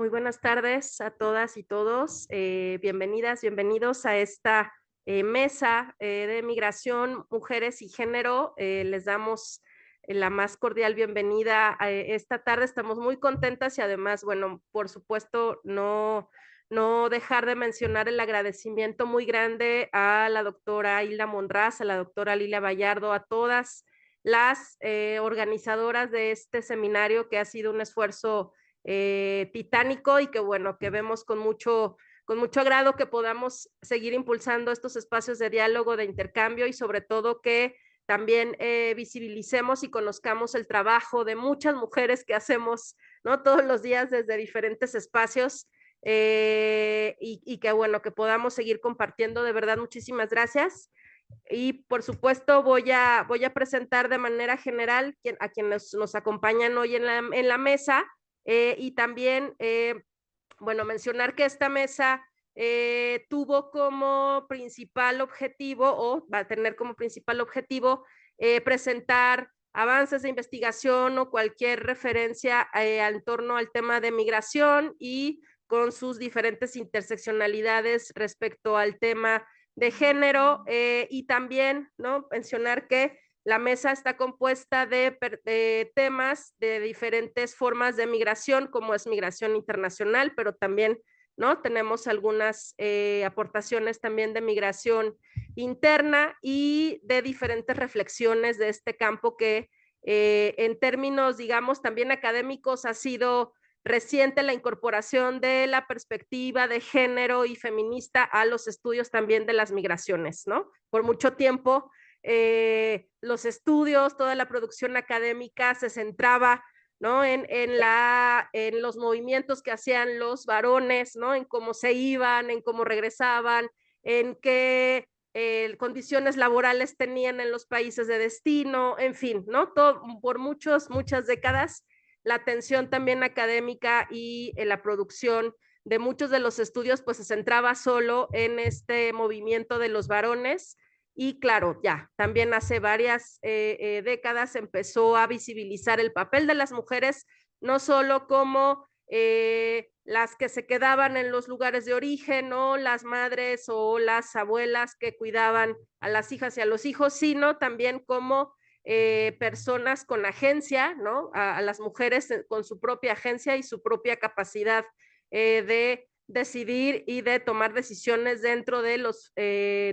Muy buenas tardes a todas y todos. Bienvenidas, bienvenidos a esta mesa de migración, mujeres y género. Les damos la más cordial bienvenida a esta tarde. Estamos muy contentas y además, bueno, por supuesto, no dejar de mencionar el agradecimiento muy grande a la doctora Hilda Monraz, a la doctora Lilia Vallardo, a todas las organizadoras de este seminario que ha sido un esfuerzo titánico y que bueno, que vemos con mucho agrado que podamos seguir impulsando estos espacios de diálogo, de intercambio y sobre todo que también visibilicemos y conozcamos el trabajo de muchas mujeres que hacemos, ¿no? Todos los días desde diferentes espacios y que bueno, que podamos seguir compartiendo. De verdad, muchísimas gracias. Y por supuesto voy a presentar de manera general a quienes nos acompañan hoy en la mesa y también, bueno, mencionar que esta mesa tuvo como principal objetivo o va a tener como principal objetivo presentar avances de investigación o cualquier referencia en torno al tema de migración y con sus diferentes interseccionalidades respecto al tema de género y también, ¿no? Mencionar que la mesa está compuesta de temas de diferentes formas de migración, como es migración internacional, pero también, ¿no? Tenemos algunas aportaciones también de migración interna y de diferentes reflexiones de este campo que en términos, digamos, también académicos ha sido reciente la incorporación de la perspectiva de género y feminista a los estudios también de las migraciones, ¿no? Por mucho tiempo, los estudios, toda la producción académica se centraba, ¿no? En los movimientos que hacían los varones, ¿no? En cómo se iban, en cómo regresaban, en qué condiciones laborales tenían en los países de destino, en fin, ¿no? Todo, por muchas décadas la atención también académica y en la producción de muchos de los estudios pues se centraba solo en este movimiento de los varones y claro, ya, también hace varias décadas empezó a visibilizar el papel de las mujeres, no solo como las que se quedaban en los lugares de origen o las madres o las abuelas que cuidaban a las hijas y a los hijos, sino también como personas con agencia, ¿no? A las mujeres con su propia agencia y su propia capacidad de decidir y de tomar decisiones dentro de los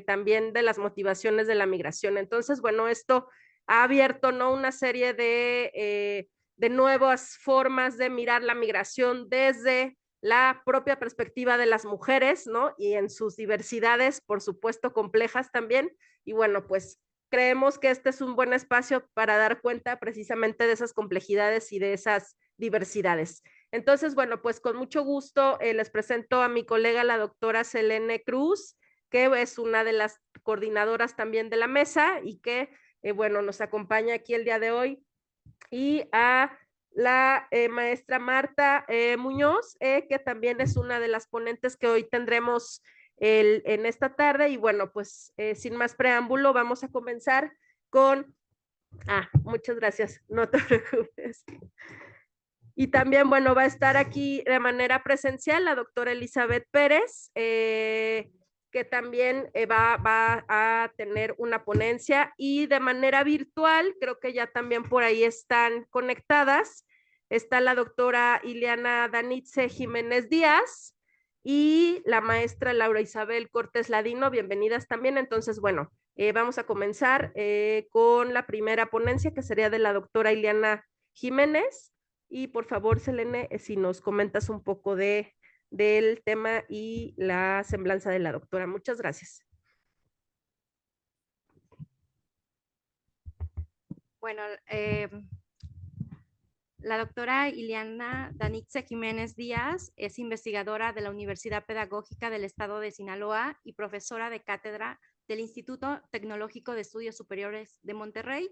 también de las motivaciones de la migración. Entonces, bueno, esto ha abierto, ¿no? Una serie de nuevas formas de mirar la migración desde la propia perspectiva de las mujeres, ¿no? Y en sus diversidades, por supuesto, complejas también. Y bueno, pues creemos que este es un buen espacio para dar cuenta precisamente de esas complejidades y de esas diversidades. Entonces, bueno, pues con mucho gusto les presento a mi colega, la doctora Selene Cruz, que es una de las coordinadoras también de la mesa y que, bueno, nos acompaña aquí el día de hoy, y a la maestra Marta Muñoz, que también es una de las ponentes que hoy tendremos en esta tarde. Y bueno, pues sin más preámbulo, vamos a comenzar con... muchas gracias, no te preocupes. Y también, bueno, va a estar aquí de manera presencial la doctora Elizabeth Pérez, que también va a tener una ponencia y de manera virtual, creo que ya también por ahí están conectadas, está la doctora Ileana Danitze Jiménez Díaz y la maestra Laura Isabel Cortés Ladino, bienvenidas también. Entonces, bueno, vamos a comenzar con la primera ponencia que sería de la doctora Ileana Jiménez. Y por favor, Selene, si nos comentas un poco del tema y la semblanza de la doctora. Muchas gracias. Bueno, la doctora Ileana Danitze Jiménez Díaz es investigadora de la Universidad Pedagógica del Estado de Sinaloa y profesora de cátedra del Instituto Tecnológico de Estudios Superiores de Monterrey.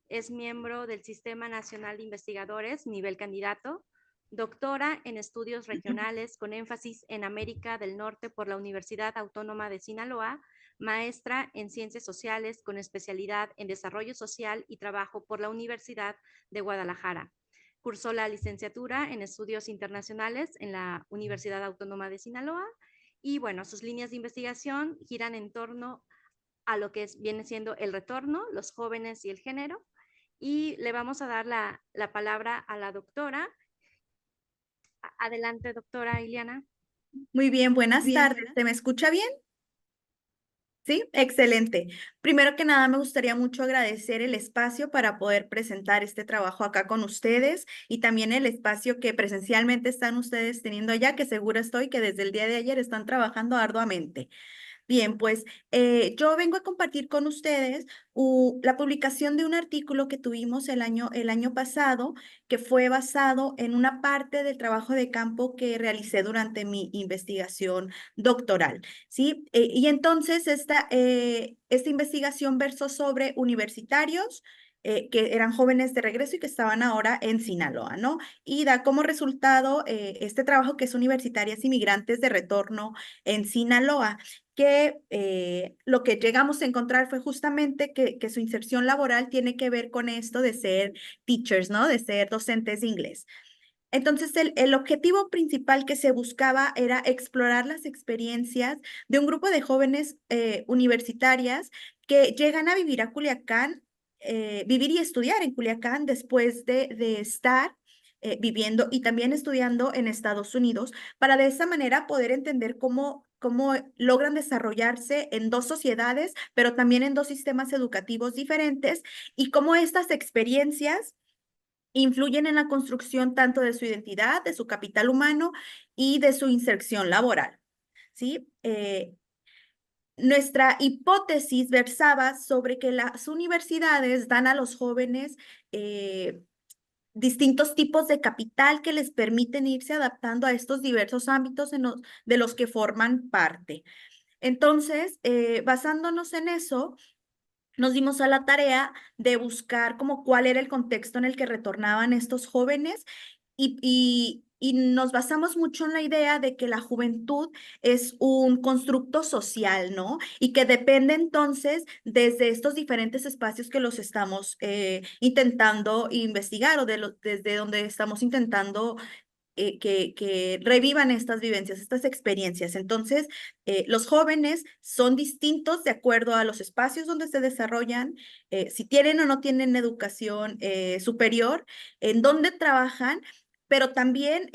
Es miembro del Sistema Nacional de Investigadores, nivel candidato, doctora en estudios regionales con énfasis en América del Norte por la Universidad Autónoma de Sinaloa, maestra en Ciencias Sociales con especialidad en Desarrollo Social y Trabajo por la Universidad de Guadalajara. Cursó la licenciatura en Estudios Internacionales en la Universidad Autónoma de Sinaloa y bueno, sus líneas de investigación giran en torno a lo que viene siendo el retorno, los jóvenes y el género. Y le vamos a dar la palabra a la doctora. Adelante, doctora Iliana. Muy bien, buenas tardes. ¿Se me escucha bien? Sí, excelente. Primero que nada, me gustaría mucho agradecer el espacio para poder presentar este trabajo acá con ustedes y también el espacio que presencialmente están ustedes teniendo allá, que seguro estoy que desde el día de ayer están trabajando arduamente. Bien, pues yo vengo a compartir con ustedes la publicación de un artículo que tuvimos el año pasado, que fue basado en una parte del trabajo de campo que realicé durante mi investigación doctoral, ¿sí? Y entonces esta investigación versó sobre universitarios que eran jóvenes de regreso y que estaban ahora en Sinaloa, ¿no? Y da como resultado este trabajo que es Universitarias Inmigrantes de Retorno en Sinaloa, que lo que llegamos a encontrar fue justamente que su inserción laboral tiene que ver con esto de ser teachers, ¿no? De ser docentes de inglés. Entonces, el objetivo principal que se buscaba era explorar las experiencias de un grupo de jóvenes universitarias que llegan a vivir a Culiacán, vivir y estudiar en Culiacán después de estar viviendo y también estudiando en Estados Unidos, para de esa manera poder entender cómo logran desarrollarse en dos sociedades, pero también en dos sistemas educativos diferentes y cómo estas experiencias influyen en la construcción tanto de su identidad, de su capital humano y de su inserción laboral, ¿sí? Nuestra hipótesis versaba sobre que las universidades dan a los jóvenes distintos tipos de capital que les permiten irse adaptando a estos diversos ámbitos de los que forman parte. Entonces, basándonos en eso, nos dimos a la tarea de buscar como cuál era el contexto en el que retornaban estos jóvenes y nos basamos mucho en la idea de que la juventud es un constructo social, ¿no? Y que depende entonces desde estos diferentes espacios que los estamos intentando investigar o desde donde estamos intentando que revivan estas vivencias, estas experiencias. Entonces, los jóvenes son distintos de acuerdo a los espacios donde se desarrollan, si tienen o no tienen educación superior, en dónde trabajan, pero también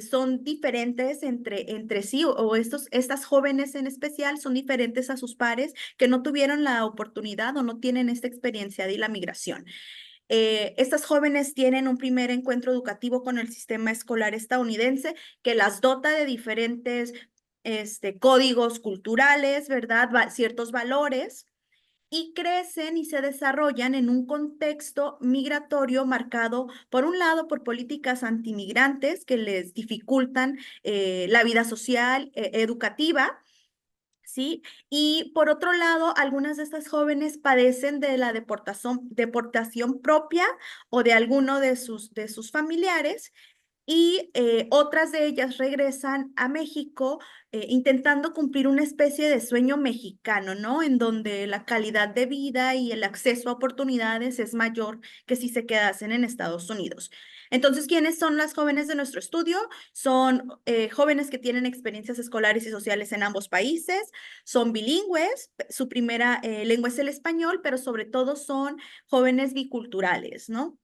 son diferentes entre sí, o estas jóvenes en especial son diferentes a sus pares que no tuvieron la oportunidad o no tienen esta experiencia de la migración. Estas jóvenes tienen un primer encuentro educativo con el sistema escolar estadounidense que las dota de diferentes códigos culturales, ¿verdad? Ciertos valores y crecen y se desarrollan en un contexto migratorio marcado, por un lado, por políticas antimigrantes que les dificultan la vida social, educativa, ¿sí? Y por otro lado, algunas de estas jóvenes padecen de la deportación propia o de alguno de sus familiares y otras de ellas regresan a México intentando cumplir una especie de sueño mexicano, ¿no? En donde la calidad de vida y el acceso a oportunidades es mayor que si se quedasen en Estados Unidos. Entonces, ¿quiénes son las jóvenes de nuestro estudio? Son jóvenes que tienen experiencias escolares y sociales en ambos países, son bilingües, su primera lengua es el español, pero sobre todo son jóvenes biculturales, ¿no?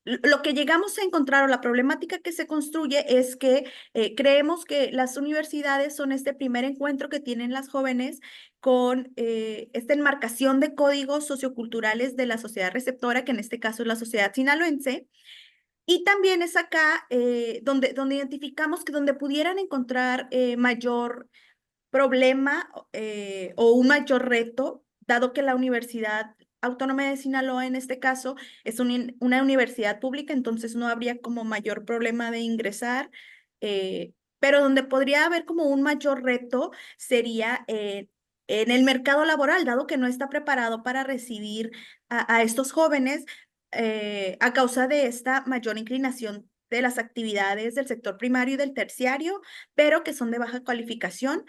Lo que llegamos a encontrar o la problemática que se construye es que creemos que las universidades son este primer encuentro que tienen las jóvenes con esta enmarcación de códigos socioculturales de la sociedad receptora, que en este caso es la sociedad sinaloense, y también es acá donde identificamos que donde pudieran encontrar mayor problema o un mayor reto, dado que la Universidad Autónoma de Sinaloa en este caso es una universidad pública, entonces no habría como mayor problema de ingresar, pero donde podría haber como un mayor reto sería en el mercado laboral, dado que no está preparado para recibir a estos jóvenes a causa de esta mayor inclinación de las actividades del sector primario y del terciario, pero que son de baja cualificación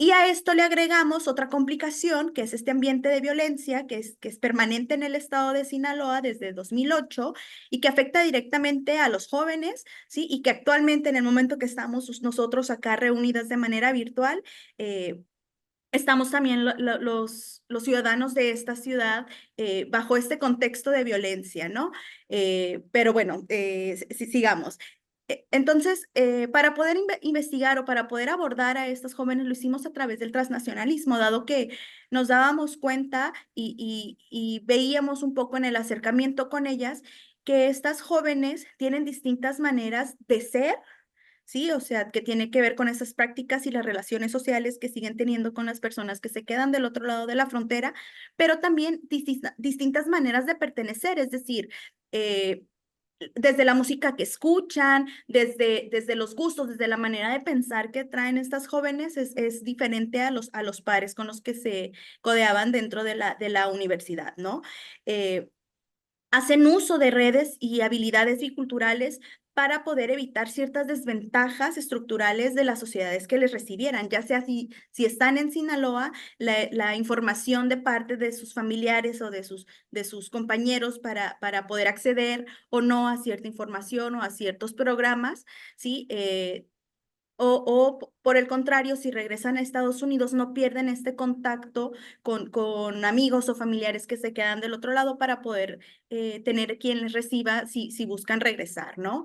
Y a esto le agregamos otra complicación, que es este ambiente de violencia, que es permanente en el estado de Sinaloa desde 2008 y que afecta directamente a los jóvenes, ¿sí? Y que actualmente, en el momento que estamos nosotros acá reunidas de manera virtual, estamos también los ciudadanos de esta ciudad bajo este contexto de violencia, ¿no? Pero bueno, sigamos. Entonces, para poder investigar o para poder abordar a estos jóvenes lo hicimos a través del transnacionalismo, dado que nos dábamos cuenta y veíamos un poco en el acercamiento con ellas que estas jóvenes tienen distintas maneras de ser, ¿sí? O sea, que tiene que ver con esas prácticas y las relaciones sociales que siguen teniendo con las personas que se quedan del otro lado de la frontera, pero también distintas maneras de pertenecer, es decir, desde la música que escuchan, desde los gustos, desde la manera de pensar que traen estas jóvenes es diferente a los pares con los que se codeaban dentro de la universidad, ¿no? Hacen uso de redes y habilidades biculturales para poder evitar ciertas desventajas estructurales de las sociedades que les recibieran, ya sea si están en Sinaloa, la información de parte de sus familiares o de sus compañeros para poder acceder o no a cierta información o a ciertos programas, ¿sí? Por el contrario, si regresan a Estados Unidos, no pierden este contacto con amigos o familiares que se quedan del otro lado para poder tener quien les reciba si buscan regresar, ¿no?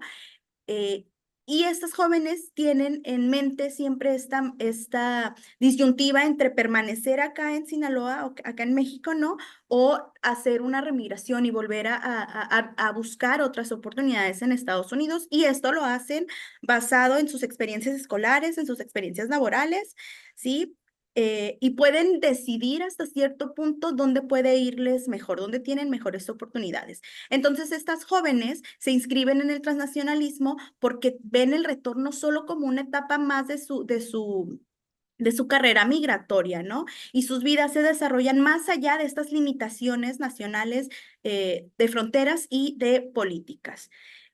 Eh, y estas jóvenes tienen en mente siempre esta disyuntiva entre permanecer acá en Sinaloa o acá en México, ¿no? O hacer una remigración y volver a buscar otras oportunidades en Estados Unidos. Y esto lo hacen basado en sus experiencias escolares, en sus experiencias laborales, ¿sí? Y pueden decidir hasta cierto punto dónde puede irles mejor, dónde tienen mejores oportunidades. Entonces, estas jóvenes se inscriben en el transnacionalismo porque ven el retorno solo como una etapa más de su carrera migratoria, ¿no? Y sus vidas se desarrollan más allá de estas limitaciones nacionales de fronteras y de políticas.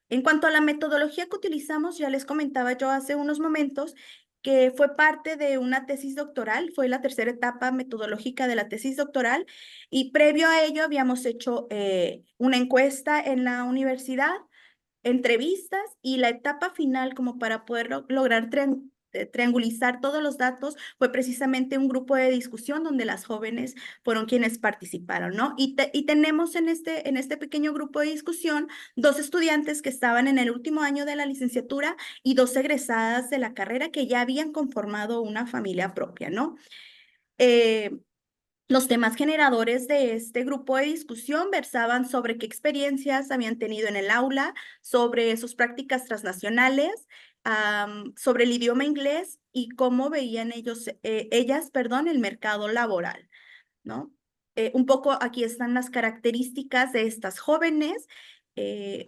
En cuanto a la metodología que utilizamos, ya les comentaba yo hace unos momentos que fue parte de una tesis doctoral, fue la tercera etapa metodológica de la tesis doctoral y previo a ello habíamos hecho una encuesta en la universidad, entrevistas y la etapa final como para poder lograr triangulizar todos los datos fue precisamente un grupo de discusión donde las jóvenes fueron quienes participaron, ¿no? Y tenemos en este pequeño grupo de discusión 2 estudiantes que estaban en el último año de la licenciatura y 2 egresadas de la carrera que ya habían conformado una familia propia, ¿no? Los temas generadores de este grupo de discusión versaban sobre qué experiencias habían tenido en el aula, sobre sus prácticas transnacionales, sobre el idioma inglés y cómo veían ellas, el mercado laboral, ¿no? Un poco aquí están las características de estas jóvenes.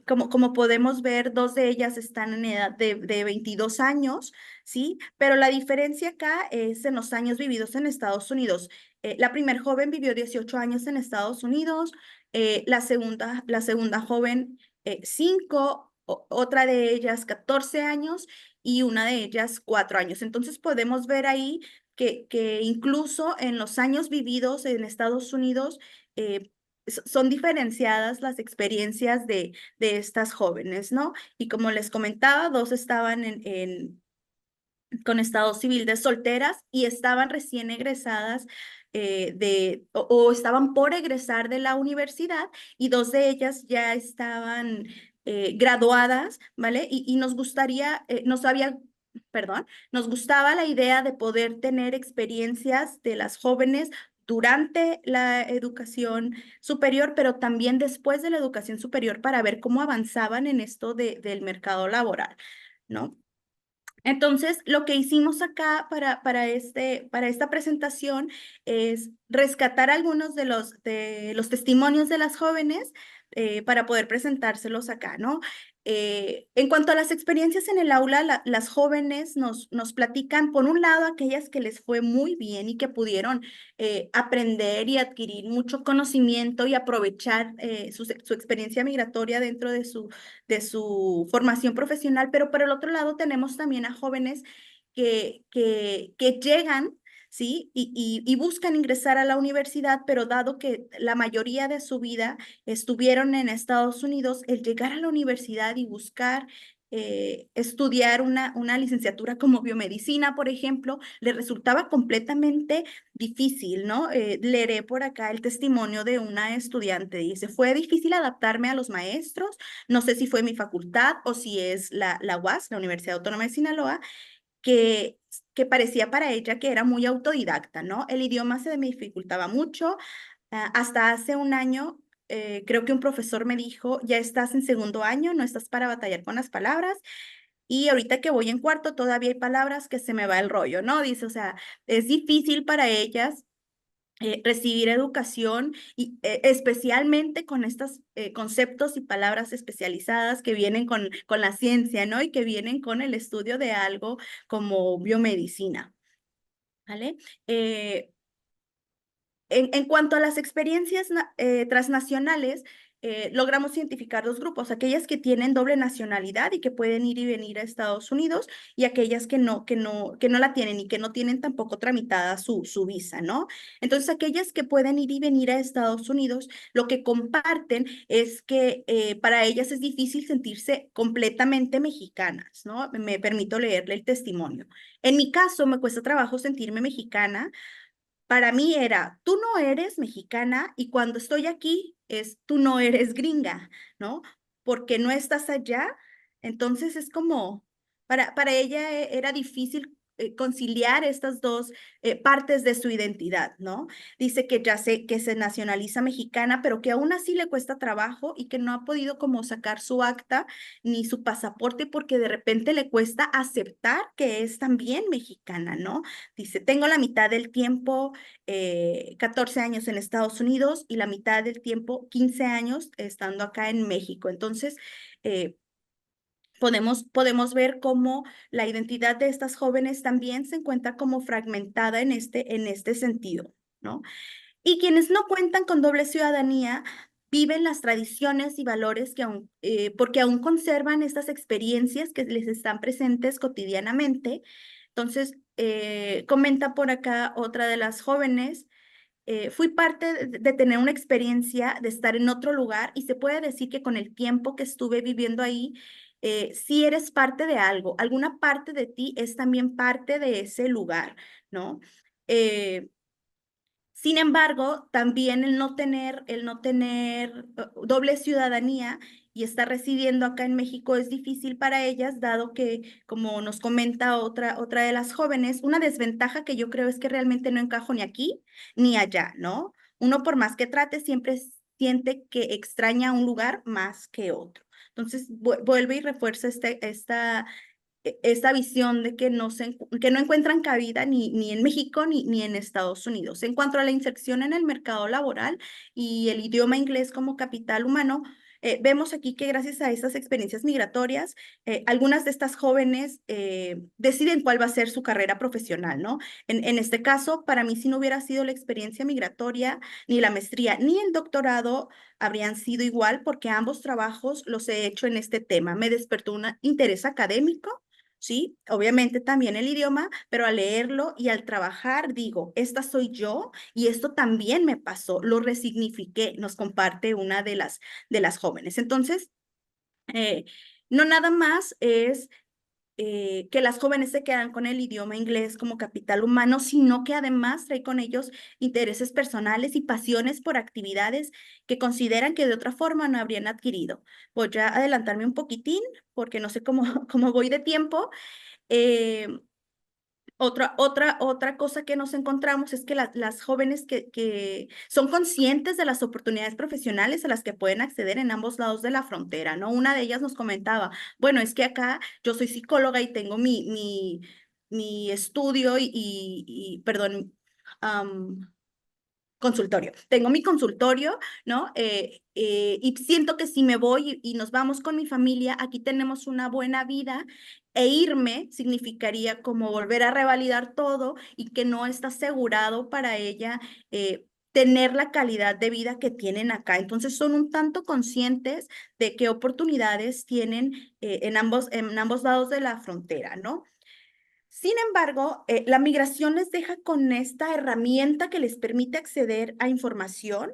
Como podemos ver, 2 de ellas están en edad de 22 años, ¿sí? Pero la diferencia acá es en los años vividos en Estados Unidos. La primer joven vivió 18 años en Estados Unidos, la segunda joven 5, otra de ellas 14 años y una de ellas 4 años. Entonces podemos ver ahí que incluso en los años vividos en Estados Unidos son diferenciadas las experiencias de estas jóvenes, ¿no? Y como les comentaba, 2 estaban con estado civil de solteras y estaban recién egresadas o estaban por egresar de la universidad y 2 de ellas ya estaban graduadas, ¿vale? Y nos gustaría, nos gustaba la idea de poder tener experiencias de las jóvenes durante la educación superior, pero también después de la educación superior para ver cómo avanzaban en esto del mercado laboral, ¿no? Entonces, lo que hicimos acá para esta presentación es rescatar algunos de los testimonios de las jóvenes para poder presentárselos acá, ¿no? En cuanto a las experiencias en el aula, las jóvenes nos platican, por un lado, aquellas que les fue muy bien y que pudieron aprender y adquirir mucho conocimiento y aprovechar su experiencia migratoria dentro de su formación profesional, pero por el otro lado tenemos también a jóvenes que llegan, ¿sí? Y buscan ingresar a la universidad, pero dado que la mayoría de su vida estuvieron en Estados Unidos, el llegar a la universidad y buscar estudiar una licenciatura como biomedicina, por ejemplo, le resultaba completamente difícil, ¿no? Leeré por acá el testimonio de una estudiante. Dice, fue difícil adaptarme a los maestros, no sé si fue mi facultad o si es la UAS, la Universidad Autónoma de Sinaloa, que, que parecía para ella que era muy autodidacta, ¿no? El idioma se me dificultaba mucho. Hasta hace un año, creo que un profesor me dijo, ya estás en segundo año, no estás para batallar con las palabras. Y ahorita que voy en cuarto, todavía hay palabras que se me va el rollo, ¿no? Dice, o sea, es difícil para ellas recibir educación y especialmente con estos conceptos y palabras especializadas que vienen con la ciencia, ¿no? Y que vienen con el estudio de algo como biomedicina, ¿vale? En cuanto a las experiencias transnacionales, logramos identificar dos grupos, aquellas que tienen doble nacionalidad y que pueden ir y venir a Estados Unidos y aquellas que no la tienen y que no tienen tampoco tramitada su visa, ¿no? Entonces, aquellas que pueden ir y venir a Estados Unidos, lo que comparten es que para ellas es difícil sentirse completamente mexicanas, ¿no? Me permito leerle el testimonio. En mi caso, me cuesta trabajo sentirme mexicana. Para mí era, tú no eres mexicana y cuando estoy aquí es, tú no eres gringa, ¿no? Porque no estás allá. Entonces es como, para ella era difícil conciliar estas dos partes de su identidad, ¿no? Dice que ya sé que se nacionaliza mexicana, pero que aún así le cuesta trabajo y que no ha podido como sacar su acta ni su pasaporte porque de repente le cuesta aceptar que es también mexicana, ¿no? Dice, tengo la mitad del tiempo 14 años en Estados Unidos y la mitad del tiempo 15 años estando acá en México. Entonces, eh, podemos ver cómo la identidad de estas jóvenes también se encuentra como fragmentada en este sentido, ¿no? Y quienes no cuentan con doble ciudadanía viven las tradiciones y valores que aún, porque aún conservan estas experiencias que les están presentes cotidianamente. Entonces, comenta por acá otra de las jóvenes, fui parte de tener una experiencia de estar en otro lugar y se puede decir que con el tiempo que estuve viviendo ahí, sí eres parte de algo, alguna parte de ti es también parte de ese lugar, ¿no? Eh, Sin embargo, también el no tener doble ciudadanía y estar residiendo acá en México es difícil para ellas, dado que, como nos comenta otra de las jóvenes, una desventaja que yo creo es que realmente no encajo ni aquí ni allá, ¿no? Uno por más que trate, siempre siente que extraña un lugar más que otro. Entonces, vuelve y refuerza esta visión de que no encuentran cabida ni en México ni en Estados Unidos. En cuanto a la inserción en el mercado laboral y el idioma inglés como capital humano, vemos aquí que gracias a estas experiencias migratorias, algunas de estas jóvenes deciden cuál va a ser su carrera profesional, ¿no? En este caso, para mí, si no hubiera sido la experiencia migratoria, ni la maestría, ni el doctorado habrían sido igual, porque ambos trabajos los he hecho en este tema. Me despertó un interés académico. Sí, obviamente también el idioma, pero al leerlo y al trabajar digo, esta soy yo y esto también me pasó, lo resignifiqué, nos comparte una de las jóvenes. Entonces, eh, no nada más es que las jóvenes se quedan con el idioma inglés como capital humano, sino que además trae con ellos intereses personales y pasiones por actividades que consideran que de otra forma no habrían adquirido. Voy a adelantarme un poquitín porque no sé cómo, cómo voy de tiempo. Eh, otra cosa que nos encontramos es que las jóvenes que son conscientes de las oportunidades profesionales a las que pueden acceder en ambos lados de la frontera, ¿no? Una de ellas nos comentaba, bueno, es que acá yo soy psicóloga y tengo mi estudio perdón, consultorio. Tengo mi consultorio, ¿no? Y siento que si me voy y nos vamos con mi familia, aquí tenemos una buena vida e irme significaría como volver a revalidar todo y que no está asegurado para ella tener la calidad de vida que tienen acá. Entonces son un tanto conscientes de qué oportunidades tienen en ambos lados de la frontera, ¿no? Sin embargo, la migración les deja con esta herramienta que les permite acceder a información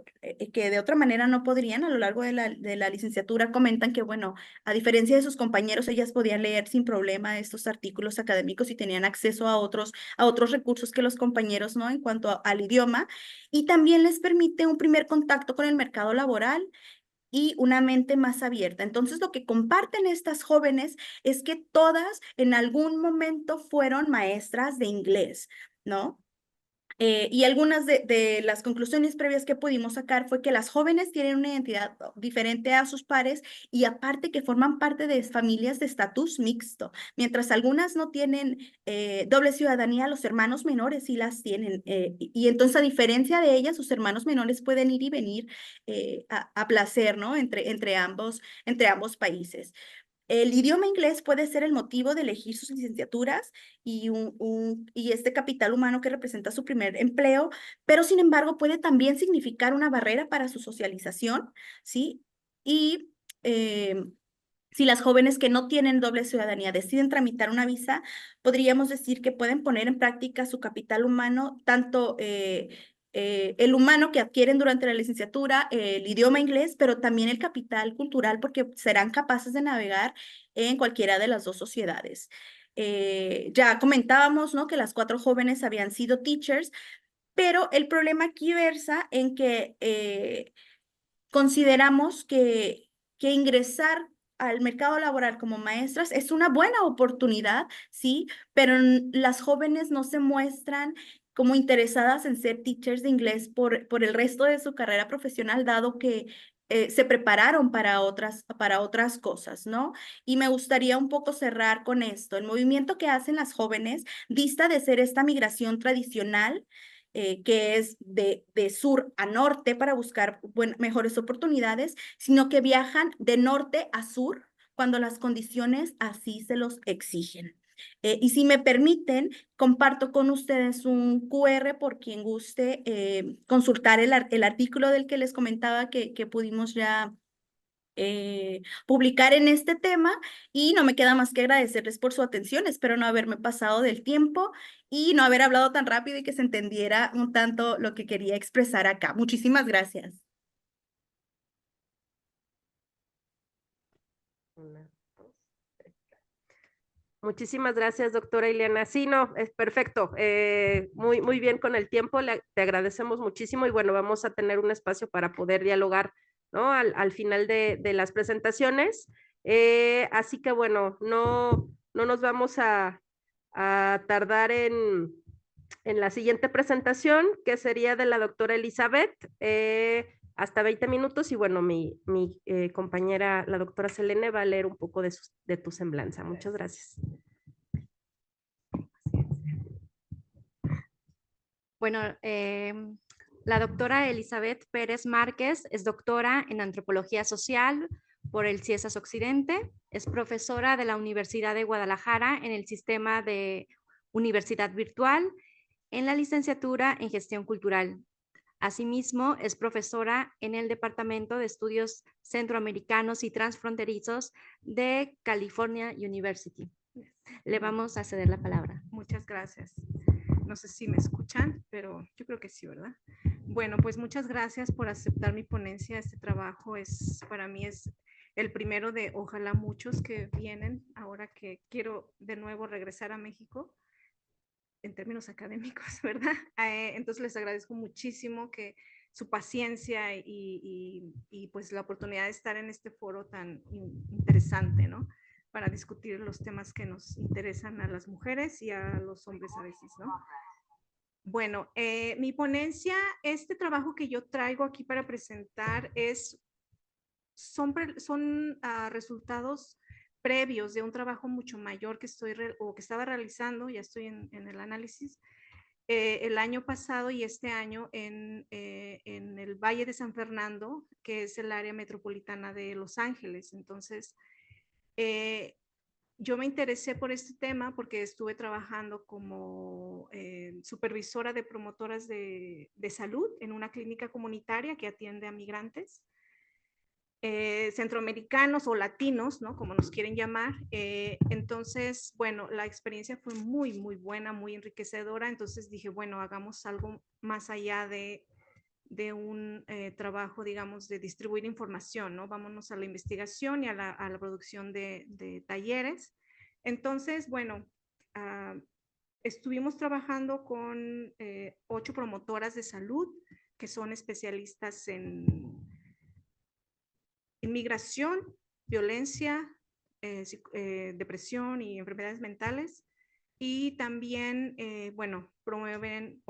que de otra manera no podrían. A lo largo de la licenciatura comentan que, bueno, a diferencia de sus compañeros, ellas podían leer sin problema estos artículos académicos y tenían acceso a otros recursos que los compañeros, ¿no? En cuanto al idioma. Y también les permite un primer contacto con el mercado laboral y una mente más abierta. Entonces, lo que comparten estas jóvenes es que todas en algún momento fueron maestras de inglés, ¿no? Y algunas de las conclusiones previas que pudimos sacar fue que las jóvenes tienen una identidad diferente a sus pares y aparte que forman parte de familias de estatus mixto. Mientras algunas no tienen doble ciudadanía, los hermanos menores sí las tienen. Y entonces, a diferencia de ellas, sus hermanos menores pueden ir y venir a placer, ¿no? Entre ambos países. El idioma inglés puede ser el motivo de elegir sus licenciaturas y este capital humano que representa su primer empleo, pero sin embargo puede también significar una barrera para su socialización, ¿sí? Y si las jóvenes que no tienen doble ciudadanía deciden tramitar una visa, podríamos decir que pueden poner en práctica su capital humano, tanto el humano que adquieren durante la licenciatura, el idioma inglés, pero también el capital cultural, porque serán capaces de navegar en cualquiera de las dos sociedades. Ya comentábamos, ¿no? Que las 4 jóvenes habían sido teachers, pero el problema aquí versa en que consideramos que ingresar al mercado laboral como maestras es una buena oportunidad, sí, pero las jóvenes no se muestran como interesadas en ser teachers de inglés por el resto de su carrera profesional, dado que se prepararon para otras cosas, ¿no? Y me gustaría un poco cerrar con esto. El movimiento que hacen las jóvenes dista de ser esta migración tradicional que es de sur a norte para buscar mejores oportunidades, sino que viajan de norte a sur cuando las condiciones así se los exigen. Y si me permiten, comparto con ustedes un QR por quien guste consultar el artículo del que les comentaba que pudimos ya publicar en este tema y no me queda más que agradecerles por su atención. Espero no haberme pasado del tiempo y no haber hablado tan rápido y que se entendiera un tanto lo que quería expresar acá. Muchísimas gracias. Una, dos, tres. Muchísimas gracias, doctora Ileana. Sí, no, es perfecto. Muy, muy bien con el tiempo. Te agradecemos muchísimo y bueno, vamos a tener un espacio para poder dialogar, ¿no? Al final de las presentaciones. Así que bueno, no nos vamos a tardar en la siguiente presentación, que sería de la doctora Elizabeth. Hasta 20 minutos y bueno, mi compañera, la doctora Selene, va a leer un poco de tu semblanza. Muchas gracias. Bueno, la doctora Elizabeth Pérez Márquez es doctora en Antropología Social por el CIESAS Occidente, es profesora de la Universidad de Guadalajara en el sistema de Universidad Virtual en la licenciatura en Gestión Cultural. Asimismo, es profesora en el Departamento de Estudios Centroamericanos y Transfronterizos de California University. Le vamos a ceder la palabra. Muchas gracias. No sé si me escuchan, pero yo creo que sí, ¿verdad? Bueno, pues muchas gracias por aceptar mi ponencia. Este trabajo para mí es el primero de ojalá muchos que vienen ahora que quiero de nuevo regresar a México en términos académicos, ¿verdad? Entonces les agradezco muchísimo que su paciencia y pues la oportunidad de estar en este foro tan interesante, ¿no? Para discutir los temas que nos interesan a las mujeres y a los hombres a veces, ¿no? Bueno, mi ponencia, este trabajo que yo traigo aquí para presentar son resultados previos de un trabajo mucho mayor que estaba realizando, ya estoy en el análisis, el año pasado y este año en el Valle de San Fernando, que es el área metropolitana de Los Ángeles. Entonces, yo me interesé por este tema porque estuve trabajando como supervisora de promotoras de salud en una clínica comunitaria que atiende a migrantes. centroamericanos o latinos, ¿no? Como nos quieren llamar. Entonces, bueno, la experiencia fue muy, muy buena, muy enriquecedora. Entonces dije, bueno, hagamos algo más allá de un trabajo, digamos, de distribuir información, ¿no? Vámonos a la investigación y a la producción de talleres. Entonces, bueno, estuvimos trabajando con 8 promotoras de salud que son especialistas en migración, violencia, depresión y enfermedades mentales. Y también, bueno, promovían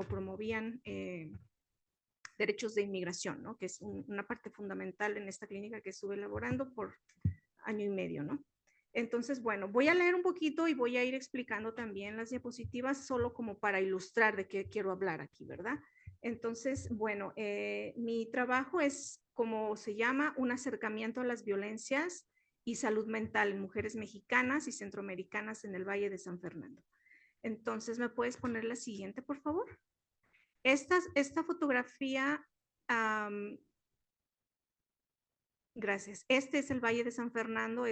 derechos de inmigración, ¿no? Que es una parte fundamental en esta clínica que estuve elaborando por año y medio, ¿no? Entonces, bueno, voy a leer un poquito y voy a ir explicando también las diapositivas solo como para ilustrar de qué quiero hablar aquí, ¿verdad? Entonces, bueno, mi trabajo es, como se llama, un acercamiento a las violencias y salud mental en mujeres mexicanas y centroamericanas en el Valle de San Fernando. Entonces, ¿me puedes poner la siguiente, por favor? Esta fotografía, gracias. Este es el Valle de San Fernando,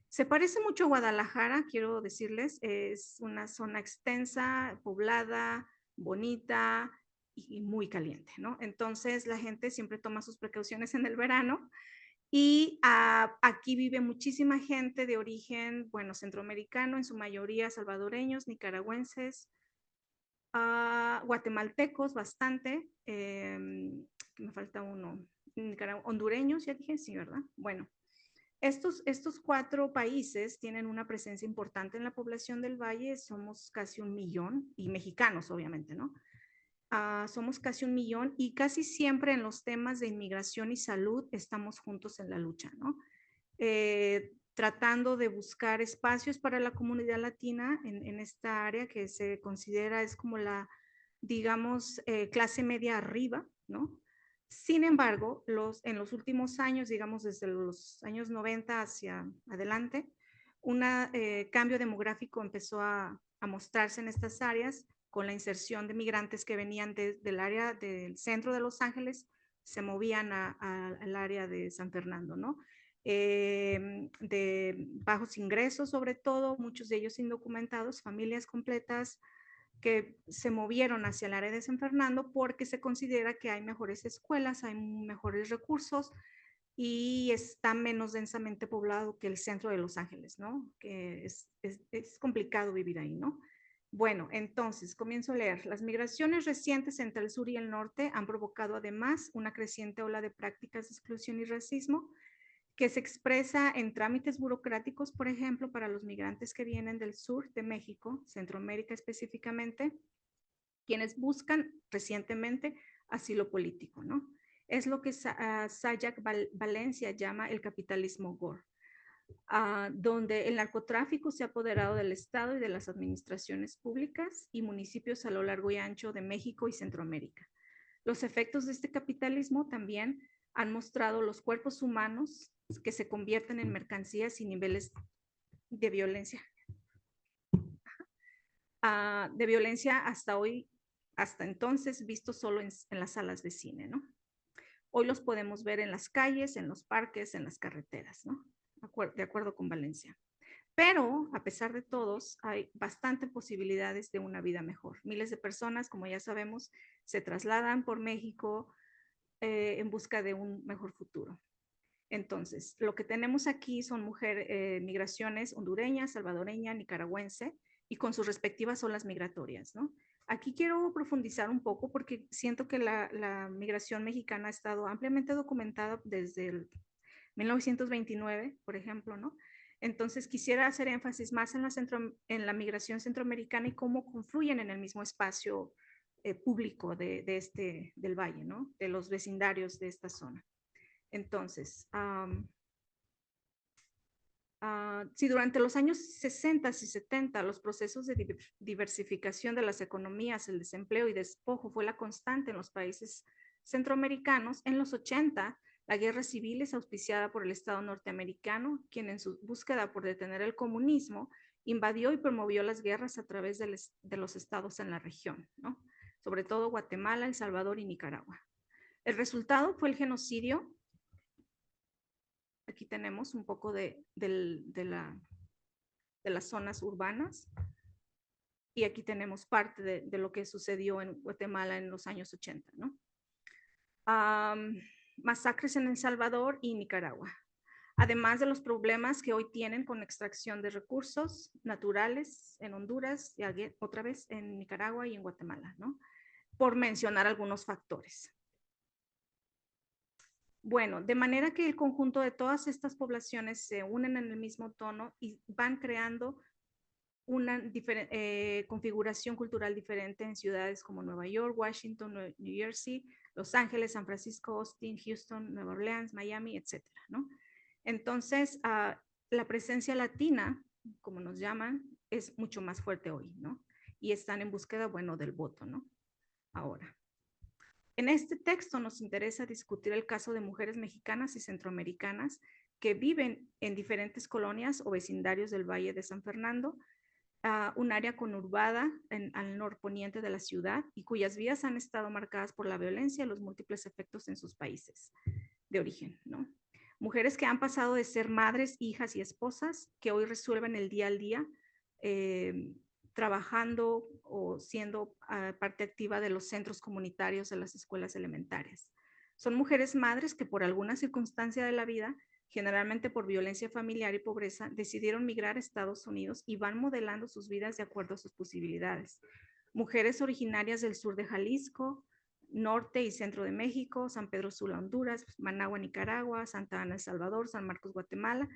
se parece mucho a Guadalajara, quiero decirles, es una zona extensa, poblada, bonita y muy caliente, ¿no? Entonces la gente siempre toma sus precauciones en el verano y aquí vive muchísima gente de origen, bueno, centroamericano, en su mayoría salvadoreños, nicaragüenses, guatemaltecos bastante, me falta uno, hondureños, ya dije, sí, ¿verdad? Bueno, estos 4 países tienen una presencia importante en la población del Valle, somos casi 1 millón, y mexicanos obviamente, ¿no? Somos casi 1 millón y casi siempre en los temas de inmigración y salud estamos juntos en la lucha, ¿no? Tratando de buscar espacios para la comunidad latina en esta área que se considera es como la, digamos, clase media arriba, ¿no? Sin embargo, en los últimos años, digamos desde los años 90 hacia adelante, un cambio demográfico empezó a mostrarse en estas áreas con la inserción de migrantes que venían del área del centro de Los Ángeles, se movían al área de San Fernando, ¿no? De bajos ingresos sobre todo, muchos de ellos indocumentados, familias completas que se movieron hacia el área de San Fernando porque se considera que hay mejores escuelas, hay mejores recursos y está menos densamente poblado que el centro de Los Ángeles, ¿no? Que es complicado vivir ahí, ¿no? Bueno, entonces comienzo a leer. Las migraciones recientes entre el sur y el norte han provocado además una creciente ola de prácticas de exclusión y racismo que se expresa en trámites burocráticos, por ejemplo, para los migrantes que vienen del sur de México, Centroamérica específicamente, quienes buscan recientemente asilo político, ¿no? Es lo que Sajak Valencia llama el capitalismo gore, donde el narcotráfico se ha apoderado del Estado y de las administraciones públicas y municipios a lo largo y ancho de México y Centroamérica. Los efectos de este capitalismo también han mostrado los cuerpos humanos que se convierten en mercancías y niveles de violencia. De violencia hasta hoy, hasta entonces, visto solo en las salas de cine, ¿no? Hoy los podemos ver en las calles, en los parques, en las carreteras, ¿no? De acuerdo con Valencia. Pero, a pesar de todos, hay bastante posibilidades de una vida mejor. Miles de personas, como ya sabemos, se trasladan por México en busca de un mejor futuro. Entonces, lo que tenemos aquí son migraciones hondureña, salvadoreña, nicaragüense, y con sus respectivas olas migratorias, ¿no? Aquí quiero profundizar un poco porque siento que la migración mexicana ha estado ampliamente documentada desde el 1929, por ejemplo, ¿no? Entonces quisiera hacer énfasis más en la migración centroamericana y cómo confluyen en el mismo espacio público del valle, ¿no? De los vecindarios de esta zona. Entonces, si durante los años 60 y 70 los procesos de diversificación de las economías, el desempleo y despojo fue la constante en los países centroamericanos, en los 80 la guerra civil es auspiciada por el Estado norteamericano, quien en su búsqueda por detener el comunismo invadió y promovió las guerras a través de los estados en la región, ¿no? Sobre todo Guatemala, El Salvador y Nicaragua. El resultado fue el genocidio aquí tenemos un poco de las zonas urbanas. Y aquí tenemos parte de lo que sucedió en Guatemala en los años 80, ¿no? Masacres en El Salvador y Nicaragua. Además de los problemas que hoy tienen con extracción de recursos naturales en Honduras y otra vez en Nicaragua y en Guatemala, ¿no? Por mencionar algunos factores. Bueno, de manera que el conjunto de todas estas poblaciones se unen en el mismo tono y van creando una configuración cultural diferente en ciudades como Nueva York, Washington, New Jersey, Los Ángeles, San Francisco, Austin, Houston, Nueva Orleans, Miami, etcétera, ¿no? Entonces, la presencia latina, como nos llaman, es mucho más fuerte hoy, ¿no? Y están en búsqueda, bueno, del voto, ¿no? Ahora, en este texto nos interesa discutir el caso de mujeres mexicanas y centroamericanas que viven en diferentes colonias o vecindarios del Valle de San Fernando, un área conurbada al norponiente de la ciudad y cuyas vidas han estado marcadas por la violencia y los múltiples efectos en sus países de origen, ¿no? Mujeres que han pasado de ser madres, hijas y esposas, que hoy resuelven el día al día, trabajando o siendo parte activa de los centros comunitarios de las escuelas elementarias. Son mujeres madres que por alguna circunstancia de la vida, generalmente por violencia familiar y pobreza, decidieron migrar a Estados Unidos y van modelando sus vidas de acuerdo a sus posibilidades. Mujeres originarias del sur de Jalisco, norte y centro de México, San Pedro Sula, Honduras, Managua, Nicaragua, Santa Ana, El Salvador, San Marcos, Guatemala,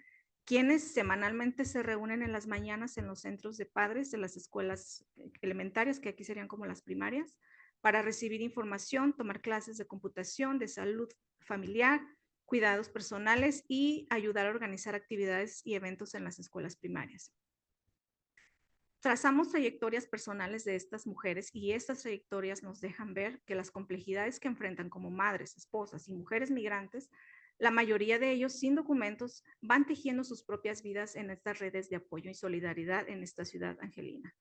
quienes semanalmente se reúnen en las mañanas en los centros de padres de las escuelas elementarias, que aquí serían como las primarias, para recibir información, tomar clases de computación, de salud familiar, cuidados personales y ayudar a organizar actividades y eventos en las escuelas primarias. Trazamos trayectorias personales de estas mujeres y estas trayectorias nos dejan ver que las complejidades que enfrentan como madres, esposas y mujeres migrantes, la mayoría de ellos sin documentos van tejiendo sus propias vidas en estas redes de apoyo y solidaridad en esta ciudad angelina.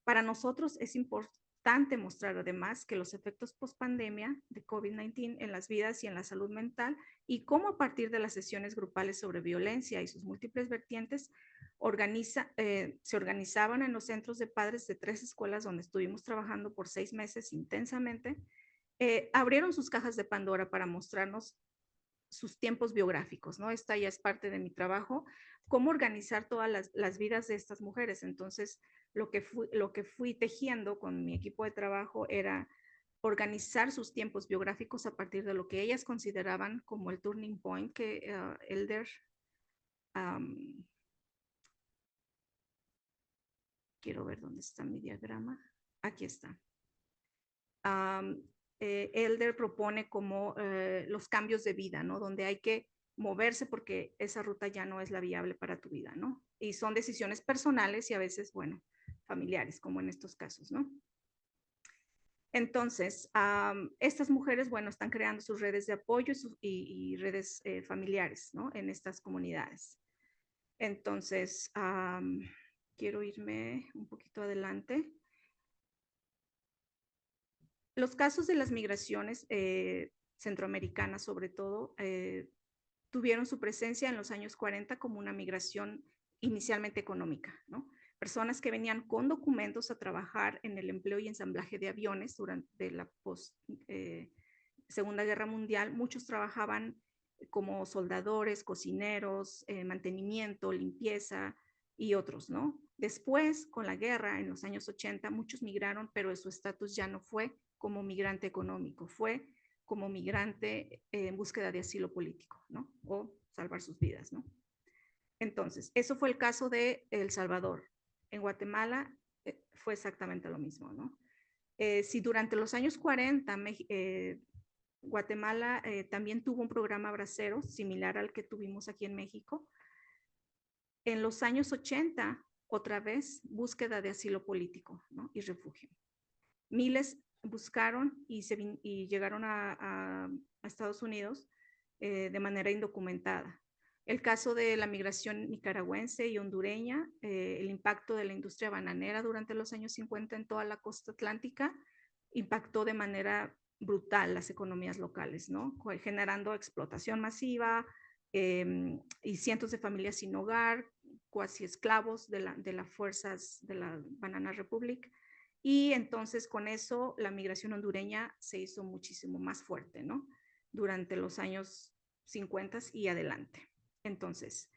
Para nosotros es importante mostrar además que los efectos post-pandemia de COVID-19 en las vidas y en la salud mental y cómo a partir de las sesiones grupales sobre violencia y sus múltiples vertientes se organizaban en los centros de padres de 3 escuelas donde estuvimos trabajando por 6 meses intensamente, abrieron sus cajas de Pandora para mostrarnos sus tiempos biográficos, ¿no? Esta ya es parte de mi trabajo, cómo organizar todas las vidas de estas mujeres. Entonces, lo que fui tejiendo con mi equipo de trabajo era organizar sus tiempos biográficos a partir de lo que ellas consideraban como el turning point que Elder quiero ver dónde está mi diagrama. Aquí está. Elder propone como los cambios de vida, ¿no? Donde hay que moverse porque esa ruta ya no es la viable para tu vida, ¿no? Y son decisiones personales y a veces, bueno, familiares, como en estos casos, ¿no? Entonces, estas mujeres, bueno, están creando sus redes de apoyo y redes familiares, ¿no? En estas comunidades. Entonces, quiero irme un poquito adelante. Los casos de las migraciones centroamericanas, sobre todo, tuvieron su presencia en los años 40 como una migración inicialmente económica, ¿no? Personas que venían con documentos a trabajar en el empleo y ensamblaje de aviones durante la Segunda Guerra Mundial. Muchos trabajaban como soldadores, cocineros, mantenimiento, limpieza y otros, ¿no? Después, con la guerra, en los años 80, muchos migraron, pero su estatus ya no fue como migrante económico, fue como migrante en búsqueda de asilo político, ¿no? O salvar sus vidas, ¿no? Entonces, eso fue el caso de El Salvador. En Guatemala fue exactamente lo mismo, ¿no? Si durante los años 40 Guatemala también tuvo un programa bracero similar al que tuvimos aquí en México, en los años 80, otra vez, búsqueda de asilo político, ¿no? Y refugio. Miles buscaron y llegaron a Estados Unidos de manera indocumentada. El caso de la migración nicaragüense y hondureña, el impacto de la industria bananera durante los años 50 en toda la costa atlántica, impactó de manera brutal las economías locales, ¿no? Generando explotación masiva, y cientos de familias sin hogar, cuasi esclavos de las fuerzas de la Banana Republic. Y entonces con eso la migración hondureña se hizo muchísimo más fuerte, ¿no? Durante los años 50 y adelante. Entonces,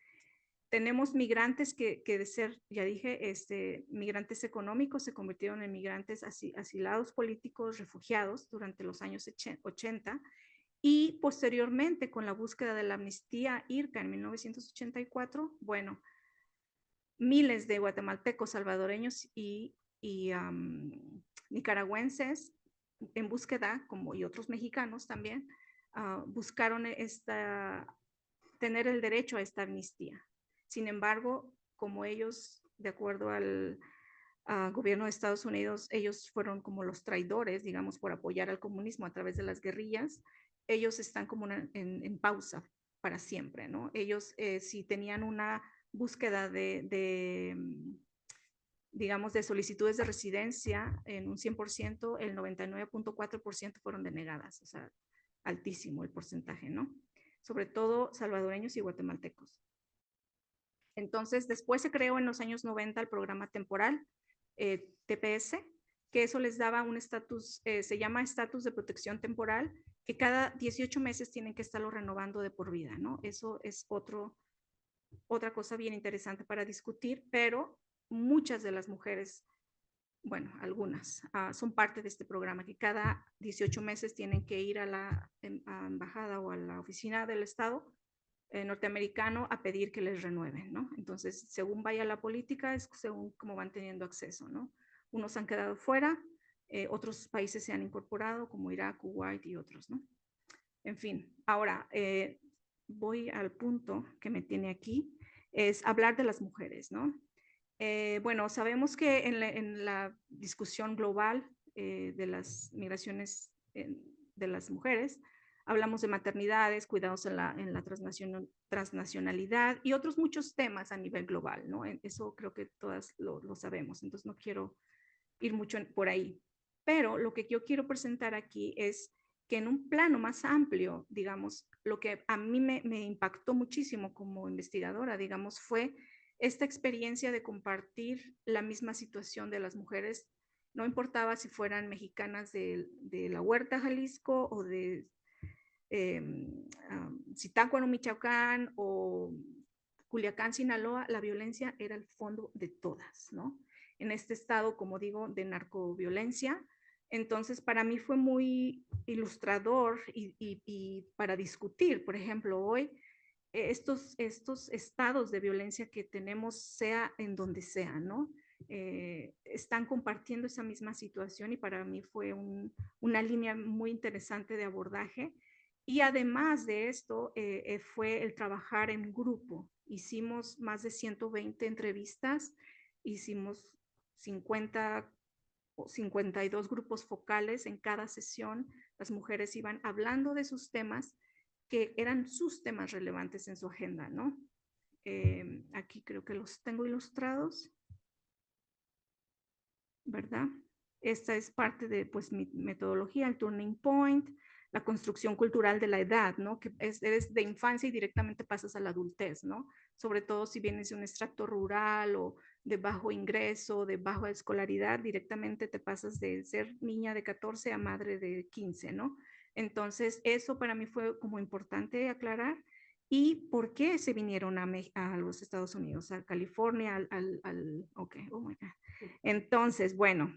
tenemos migrantes que de ser, ya dije, migrantes económicos se convirtieron en migrantes asilados políticos, refugiados durante los años 80 y posteriormente con la búsqueda de la amnistía IRCA en 1984, bueno, miles de guatemaltecos, salvadoreños y nicaragüenses en búsqueda, como y otros mexicanos también, buscaron tener el derecho a esta amnistía. Sin embargo, como ellos, de acuerdo al gobierno de Estados Unidos, ellos fueron como los traidores, digamos, por apoyar al comunismo a través de las guerrillas, ellos están como en pausa para siempre, ¿no? Ellos, si tenían una búsqueda digamos, de solicitudes de residencia en un 100%, el 99.4% fueron denegadas, o sea, altísimo el porcentaje, ¿no? Sobre todo salvadoreños y guatemaltecos. Entonces, después se creó en los años 90 el programa temporal, TPS, que eso les daba un estatus, se llama estatus de protección temporal, que cada 18 meses tienen que estarlo renovando de por vida, ¿no? Eso es otra cosa bien interesante para discutir, pero muchas de las mujeres, bueno, algunas, son parte de este programa, que cada 18 meses tienen que ir a la embajada o a la oficina del Estado norteamericano a pedir que les renueven, ¿no? Entonces, según vaya la política, es según cómo van teniendo acceso, ¿no? Unos han quedado fuera, otros países se han incorporado, como Irak, Kuwait y otros, ¿no? En fin, ahora voy al punto que me tiene aquí, es hablar de las mujeres, ¿no? Bueno, sabemos que en la discusión global de las migraciones de las mujeres, hablamos de maternidades, cuidados en la transnacionalidad y otros muchos temas a nivel global, ¿no? Eso creo que todas lo sabemos, entonces no quiero ir mucho por ahí. Pero lo que yo quiero presentar aquí es que en un plano más amplio, digamos, lo que a mí me impactó muchísimo como investigadora, digamos, fue esta experiencia de compartir la misma situación de las mujeres, no importaba si fueran mexicanas de la Huerta, Jalisco, o de Zitácuaro, Michoacán, o Culiacán, Sinaloa, la violencia era el fondo de todas, ¿no? En este estado, como digo, de narcoviolencia. Entonces, para mí fue muy ilustrador y para discutir, por ejemplo, hoy, estos estados de violencia que tenemos, sea en donde sea, ¿no? Están compartiendo esa misma situación y para mí fue una línea muy interesante de abordaje. Y además de esto, fue el trabajar en grupo. Hicimos más de 120 entrevistas, hicimos 50 o 52 grupos focales en cada sesión. Las mujeres iban hablando de sus temas, que eran sus temas relevantes en su agenda, ¿no? Aquí creo que los tengo ilustrados, ¿verdad? Esta es parte de pues, mi metodología, el turning point, la construcción cultural de la edad, ¿no? Que eres de infancia y directamente pasas a la adultez, ¿no? Sobre todo si vienes de un extracto rural o de bajo ingreso, de baja escolaridad, directamente te pasas de ser niña de 14 a madre de 15, ¿no? Entonces, eso para mí fue como importante aclarar. ¿Y por qué se vinieron a los Estados Unidos, a California, ok, oh my God. Entonces, bueno,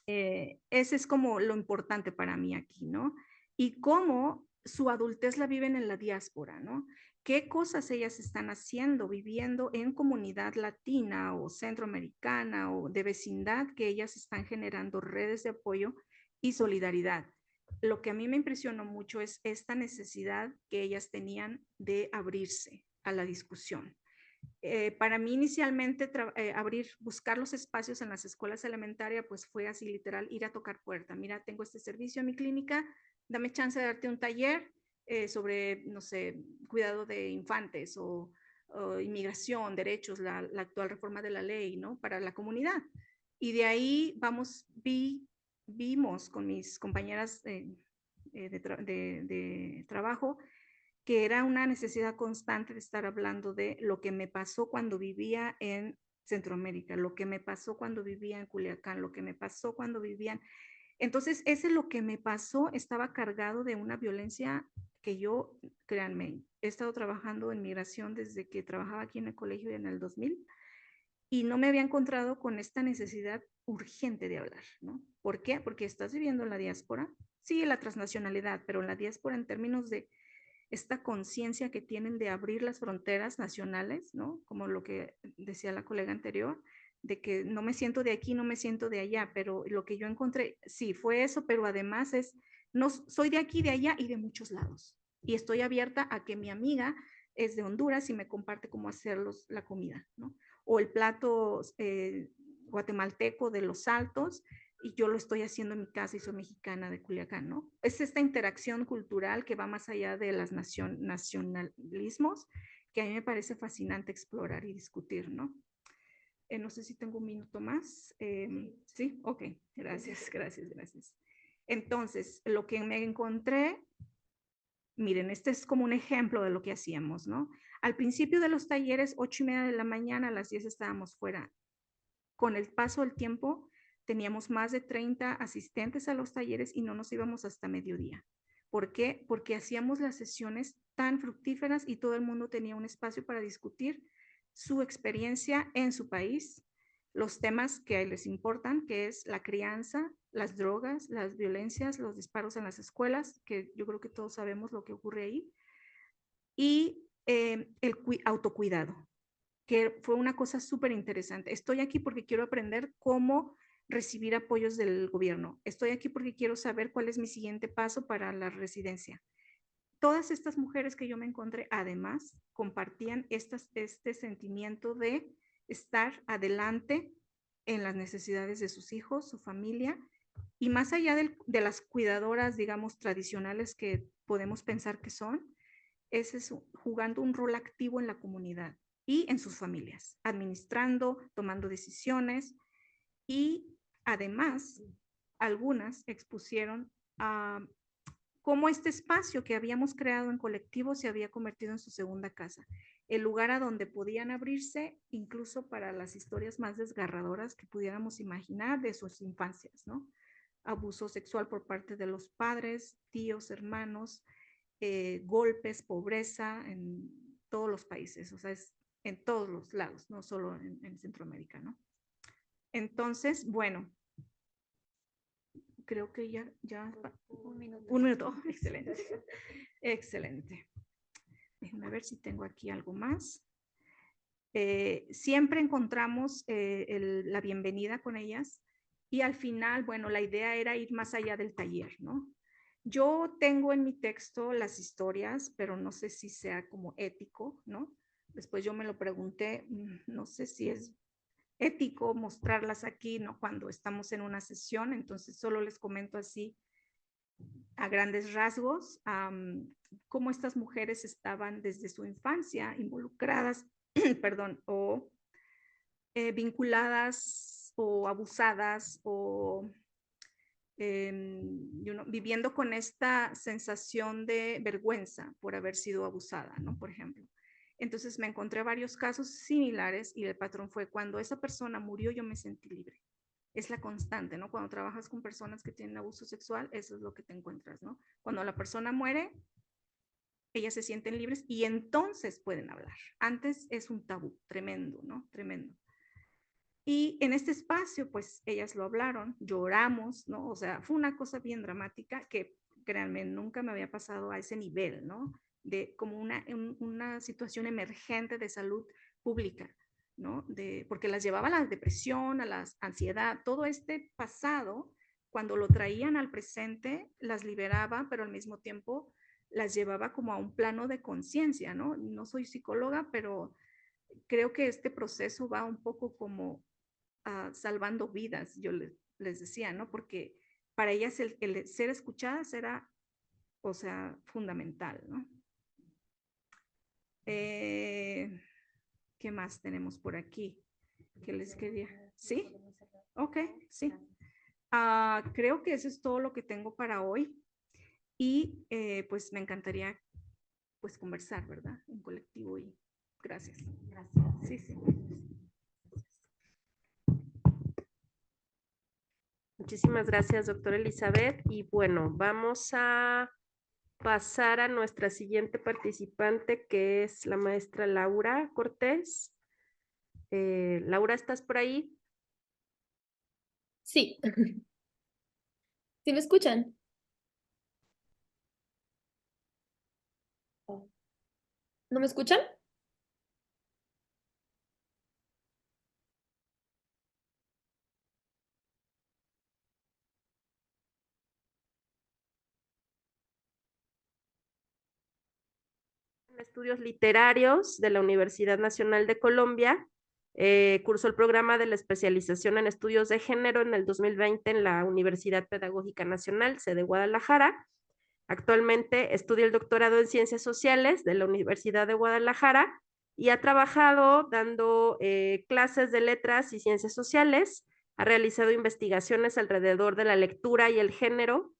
ese es como lo importante para mí aquí, ¿no? Y cómo su adultez la viven en la diáspora, ¿no? ¿Qué cosas ellas están haciendo, viviendo en comunidad latina o centroamericana o de vecindad, que ellas están generando redes de apoyo y solidaridad? Lo que a mí me impresionó mucho es esta necesidad que ellas tenían de abrirse a la discusión. Para mí inicialmente buscar los espacios en las escuelas elementarias, pues fue así literal, ir a tocar puerta. Mira, tengo este servicio en mi clínica, dame chance de darte un taller sobre, no sé, cuidado de infantes o inmigración, derechos, la actual reforma de la ley, ¿no? Para la comunidad. Y de ahí vimos con mis compañeras de trabajo que era una necesidad constante de estar hablando de lo que me pasó cuando vivía en Centroamérica, lo que me pasó cuando vivía en Culiacán, lo que me pasó cuando vivía. Entonces, ese lo que me pasó estaba cargado de una violencia que yo, créanme, he estado trabajando en migración desde que trabajaba aquí en el colegio en el 2000 y no me había encontrado con esta necesidad urgente de hablar, ¿no? ¿Por qué? Porque estás viviendo en la diáspora, sí, la transnacionalidad, pero en la diáspora en términos de esta conciencia que tienen de abrir las fronteras nacionales, ¿no? Como lo que decía la colega anterior, de que no me siento de aquí, no me siento de allá, pero lo que yo encontré, sí, fue eso, pero además es, no soy de aquí, de allá y de muchos lados. Y estoy abierta a que mi amiga es de Honduras y me comparte cómo hacer la comida, ¿no? O el plato guatemalteco de Los Altos, y yo lo estoy haciendo en mi casa y soy mexicana de Culiacán, ¿no? Es esta interacción cultural que va más allá de los nacionalismos, que a mí me parece fascinante explorar y discutir, ¿no? No sé si tengo un minuto más. Sí, ok, gracias, gracias, gracias. Entonces, lo que me encontré, miren, este es como un ejemplo de lo que hacíamos, ¿no? Al principio de los talleres, 8:30 de la mañana, a las 10 estábamos fuera. Con el paso del tiempo, teníamos más de 30 asistentes a los talleres y no nos íbamos hasta mediodía. ¿Por qué? Porque hacíamos las sesiones tan fructíferas y todo el mundo tenía un espacio para discutir su experiencia en su país, los temas que les importan, que es la crianza, las drogas, las violencias, los disparos en las escuelas, que yo creo que todos sabemos lo que ocurre ahí, y el autocuidado, que fue una cosa súper interesante. Estoy aquí porque quiero aprender cómo recibir apoyos del gobierno. Estoy aquí porque quiero saber cuál es mi siguiente paso para la residencia. Todas estas mujeres que yo me encontré, además, compartían este sentimiento de estar adelante en las necesidades de sus hijos, su familia, y más allá de las cuidadoras, digamos, tradicionales que podemos pensar que son, es eso, jugando un rol activo en la comunidad y en sus familias, administrando, tomando decisiones, y además algunas expusieron a cómo este espacio que habíamos creado en colectivo se había convertido en su segunda casa, el lugar a donde podían abrirse incluso para las historias más desgarradoras que pudiéramos imaginar de sus infancias, ¿no? Abuso sexual por parte de los padres, tíos, hermanos, golpes, pobreza en todos los países, o sea, es en todos los lados, no solo en Centroamérica, ¿no? Entonces, bueno, creo que ya un minuto, oh, excelente, excelente. Déjenme ver si tengo aquí algo más. Siempre encontramos la bienvenida con ellas y al final, bueno, la idea era ir más allá del taller, ¿no? Yo tengo en mi texto las historias, pero no sé si sea como ético, ¿no? Después yo me lo pregunté, no sé si es ético mostrarlas aquí, ¿no? Cuando estamos en una sesión, entonces solo les comento así a grandes rasgos cómo estas mujeres estaban desde su infancia involucradas, perdón, o vinculadas o abusadas o viviendo con esta sensación de vergüenza por haber sido abusada, ¿no? Por ejemplo. Entonces me encontré varios casos similares y el patrón fue cuando esa persona murió yo me sentí libre. Es la constante, ¿no? Cuando trabajas con personas que tienen abuso sexual, eso es lo que te encuentras, ¿no? Cuando la persona muere, ellas se sienten libres y entonces pueden hablar. Antes es un tabú tremendo, ¿no? Tremendo. Y en este espacio, pues ellas lo hablaron, lloramos, ¿no? O sea, fue una cosa bien dramática que, créanme, nunca me había pasado a ese nivel, ¿no? De como una situación emergente de salud pública, ¿no? Porque las llevaba a la depresión, a la ansiedad, todo este pasado, cuando lo traían al presente, las liberaba, pero al mismo tiempo las llevaba como a un plano de conciencia, ¿no? No soy psicóloga, pero creo que este proceso va un poco como salvando vidas, yo les decía, ¿no? Porque para ellas el ser escuchadas era, o sea, fundamental, ¿no? ¿Qué más tenemos por aquí? ¿Qué les quería? ¿Sí? Ok, sí. Creo que eso es todo lo que tengo para hoy y pues me encantaría pues conversar, ¿verdad? En colectivo y gracias. Gracias. Sí, sí. Muchísimas gracias, doctora Elizabeth. Y bueno, vamos a pasar a nuestra siguiente participante, que es la maestra Laura Cortés. Laura, ¿estás por ahí? Sí. ¿Sí me escuchan? ¿No me escuchan? En estudios literarios de la Universidad Nacional de Colombia. Cursó el programa de la especialización en estudios de género en el 2020 en la Universidad Pedagógica Nacional, sede Guadalajara. Actualmente estudia el doctorado en Ciencias Sociales de la Universidad de Guadalajara y ha trabajado dando clases de letras y ciencias sociales. Ha realizado investigaciones alrededor de la lectura y el género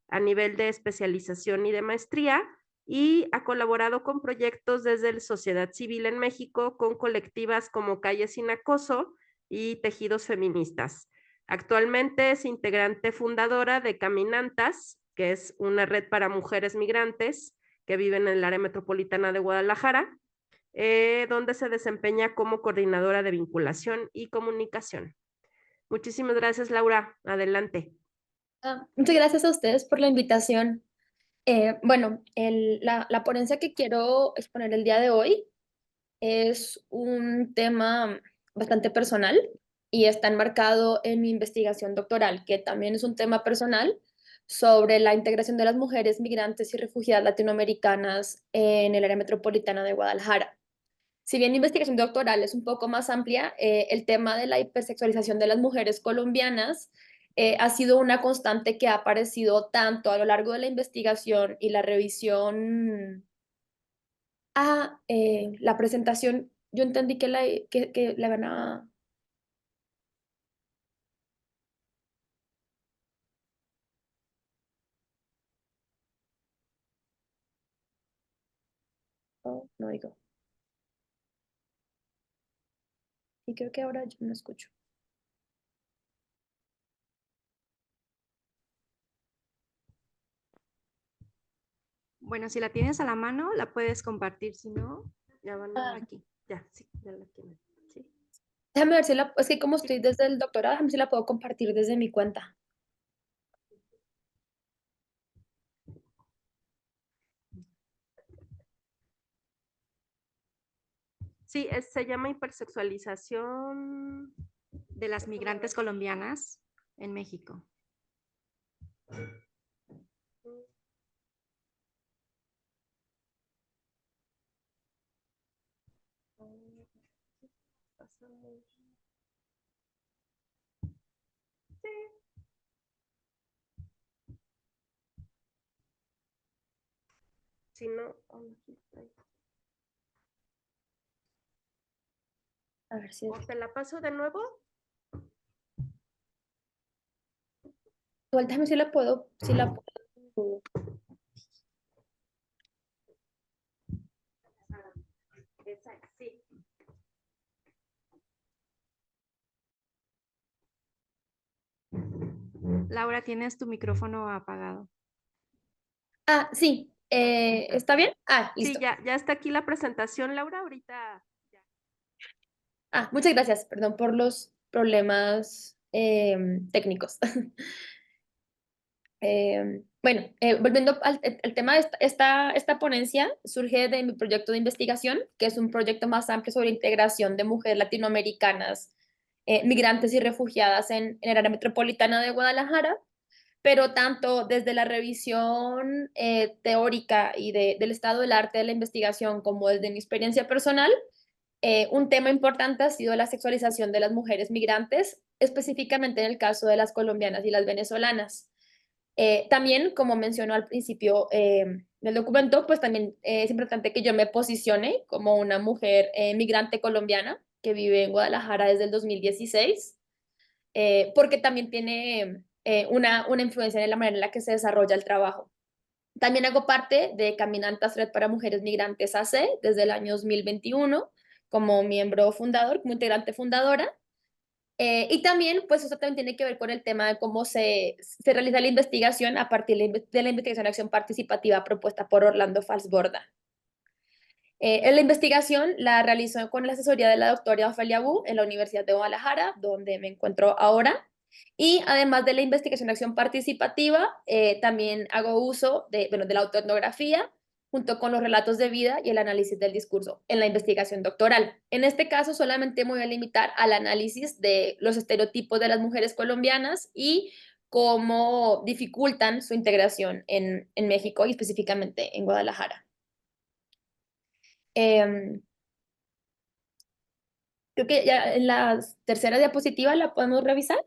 a nivel de especialización y de maestría, y ha colaborado con proyectos desde la sociedad civil en México con colectivas como Calles Sin Acoso y Tejidos Feministas. Actualmente es integrante fundadora de Caminantas, que es una red para mujeres migrantes que viven en el área metropolitana de Guadalajara, donde se desempeña como coordinadora de vinculación y comunicación. Muchísimas gracias, Laura. Adelante. Muchas gracias a ustedes por la invitación. Bueno, la ponencia que quiero exponer el día de hoy es un tema bastante personal y está enmarcado en mi investigación doctoral, que también es un tema personal sobre la integración de las mujeres migrantes y refugiadas latinoamericanas en el área metropolitana de Guadalajara. Si bien mi investigación doctoral es un poco más amplia, el tema de la hipersexualización de las mujeres colombianas ha sido una constante que ha aparecido tanto a lo largo de la investigación y la revisión a la presentación. Yo entendí que la van a... Oh, no digo. Y creo que ahora yo no escucho. Bueno, si la tienes a la mano, la puedes compartir, si no, Ya van aquí. Ya, sí, ya la tienen. Sí. Déjame ver si la... Es que como estoy desde el doctorado, déjame ver si la puedo compartir desde mi cuenta. Sí, se llama hipersexualización. De las migrantes colombianas en México. Si no, A ver si... ¿o te la paso de nuevo? Igual déjame si la puedo... Si la puedo... Sí. Laura, tienes tu micrófono apagado. Ah, sí. ¿Está bien? Ah, Sí, listo. ya está aquí la presentación, Laura. Ahorita. Ah, muchas gracias. Perdón por los problemas técnicos. Bueno, volviendo al tema, esta ponencia surge de mi proyecto de investigación, que es un proyecto más amplio sobre integración de mujeres latinoamericanas, migrantes y refugiadas en el área metropolitana de Guadalajara, pero tanto desde la revisión teórica y del estado del arte de la investigación como desde mi experiencia personal. Un tema importante ha sido la sexualización de las mujeres migrantes, específicamente en el caso de las colombianas y las venezolanas. También, como mencionó al principio del documento, pues también es importante que yo me posicione como una mujer migrante colombiana que vive en Guadalajara desde el 2016, porque también tiene una influencia en la manera en la que se desarrolla el trabajo. También hago parte de Caminantas Red para Mujeres Migrantes AC desde el año 2021 como miembro fundador, como integrante fundadora. Y también, pues eso también tiene que ver con el tema de cómo se realiza la investigación a partir de la investigación de acción participativa propuesta por Orlando Falsborda. En la investigación la realizó con la asesoría de la doctora Ofelia Wu en la Universidad de Guadalajara, donde me encuentro ahora. Y además de la investigación de acción participativa, también hago uso de la autoetnografía junto con los relatos de vida y el análisis del discurso en la investigación doctoral. En este caso solamente me voy a limitar al análisis de los estereotipos de las mujeres colombianas y cómo dificultan su integración en México y específicamente en Guadalajara. Em, Creo que ya en la tercera diapositiva la podemos revisar.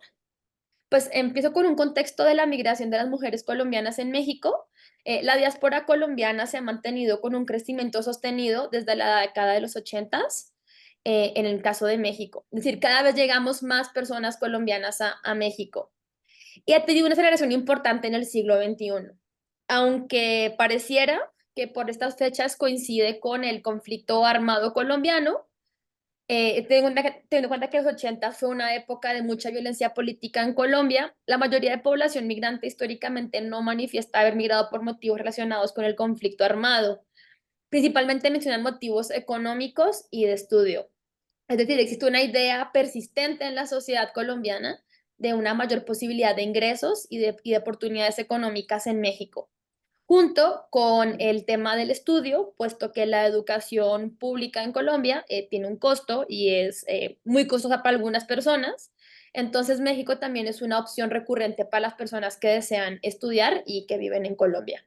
Pues empiezo con un contexto de la migración de las mujeres colombianas en México. La diáspora colombiana se ha mantenido con un crecimiento sostenido desde la década de los 80s, en el caso de México. Es decir, cada vez llegamos más personas colombianas a México. Y ha tenido una aceleración importante en el siglo XXI. Aunque pareciera que por estas fechas coincide con el conflicto armado colombiano, teniendo en cuenta que los 80 fue una época de mucha violencia política en Colombia, la mayoría de población migrante históricamente no manifiesta haber migrado por motivos relacionados con el conflicto armado. Principalmente mencionan motivos económicos y de estudio. Es decir, existe una idea persistente en la sociedad colombiana de una mayor posibilidad de ingresos y de oportunidades económicas en México, junto con el tema del estudio, puesto que la educación pública en Colombia tiene un costo y es muy costosa para algunas personas. Entonces, México también es una opción recurrente para las personas que desean estudiar y que viven en Colombia.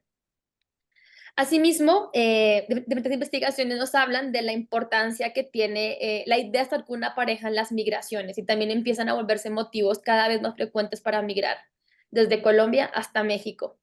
Asimismo, diferentes investigaciones nos hablan de la importancia que tiene la idea de estar con una pareja en las migraciones y también empiezan a volverse motivos cada vez más frecuentes para migrar, desde Colombia hasta México.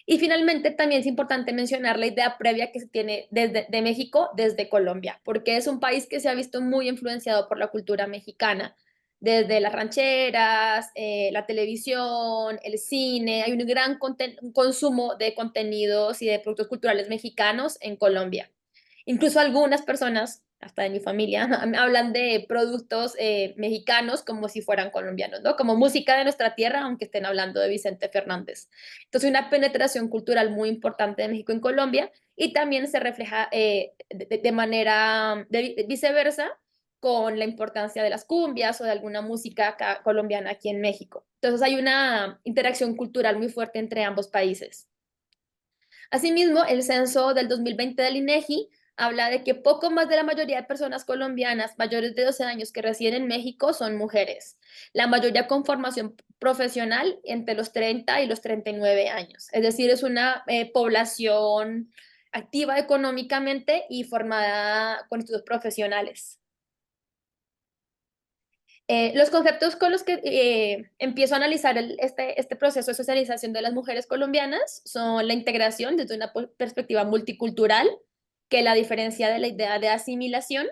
Y finalmente también es importante mencionar la idea previa que se tiene de México desde Colombia, porque es un país que se ha visto muy influenciado por la cultura mexicana, desde las rancheras, la televisión, el cine, hay un gran consumo de contenidos y de productos culturales mexicanos en Colombia. Incluso algunas personas, hasta de mi familia, hablan de productos mexicanos como si fueran colombianos, ¿no? Como música de nuestra tierra, aunque estén hablando de Vicente Fernández. Entonces, una penetración cultural muy importante de México en Colombia y también se refleja de manera viceversa con la importancia de las cumbias o de alguna música colombiana aquí en México. Entonces, hay una interacción cultural muy fuerte entre ambos países. Asimismo, el censo del 2020 del INEGI habla de que poco más de la mayoría de personas colombianas mayores de 12 años que residen en México son mujeres, la mayoría con formación profesional entre los 30 y los 39 años. Es decir, es una población activa económicamente y formada con estudios profesionales. Los conceptos con los que empiezo a analizar este proceso de socialización de las mujeres colombianas son la integración desde una perspectiva multicultural, que la diferencia de la idea de asimilación.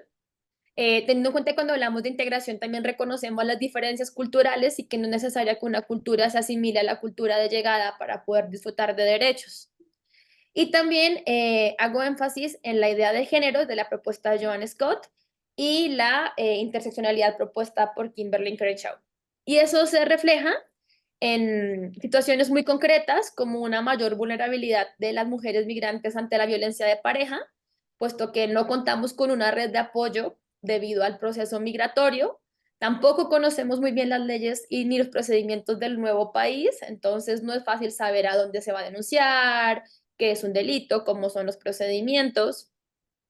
Teniendo en cuenta que cuando hablamos de integración también reconocemos las diferencias culturales y que no es necesario que una cultura se asimile a la cultura de llegada para poder disfrutar de derechos. Y también hago énfasis en la idea de género de la propuesta de Joan Scott y la interseccionalidad propuesta por Kimberly Crenshaw. Y eso se refleja en situaciones muy concretas como una mayor vulnerabilidad de las mujeres migrantes ante la violencia de pareja, puesto que no contamos con una red de apoyo debido al proceso migratorio. Tampoco conocemos muy bien las leyes y ni los procedimientos del nuevo país, entonces no es fácil saber a dónde se va a denunciar, qué es un delito, cómo son los procedimientos.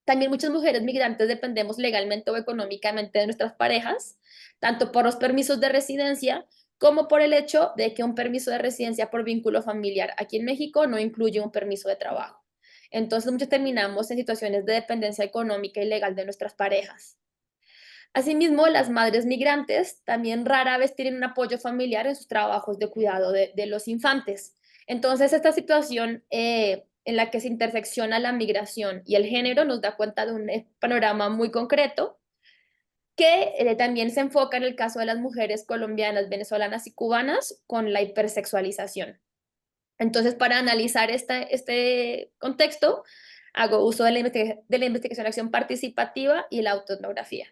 También muchas mujeres migrantes dependemos legalmente o económicamente de nuestras parejas, tanto por los permisos de residencia como por el hecho de que un permiso de residencia por vínculo familiar aquí en México no incluye un permiso de trabajo. Entonces, muchos terminamos en situaciones de dependencia económica y legal de nuestras parejas. Asimismo, las madres migrantes también rara vez tienen un apoyo familiar en sus trabajos de cuidado de los infantes. Entonces, esta situación en la que se intersecciona la migración y el género nos da cuenta de un panorama muy concreto que también se enfoca en el caso de las mujeres colombianas, venezolanas y cubanas con la hipersexualización. Entonces, para analizar este contexto, hago uso de la investigación de acción participativa y la autoetnografía.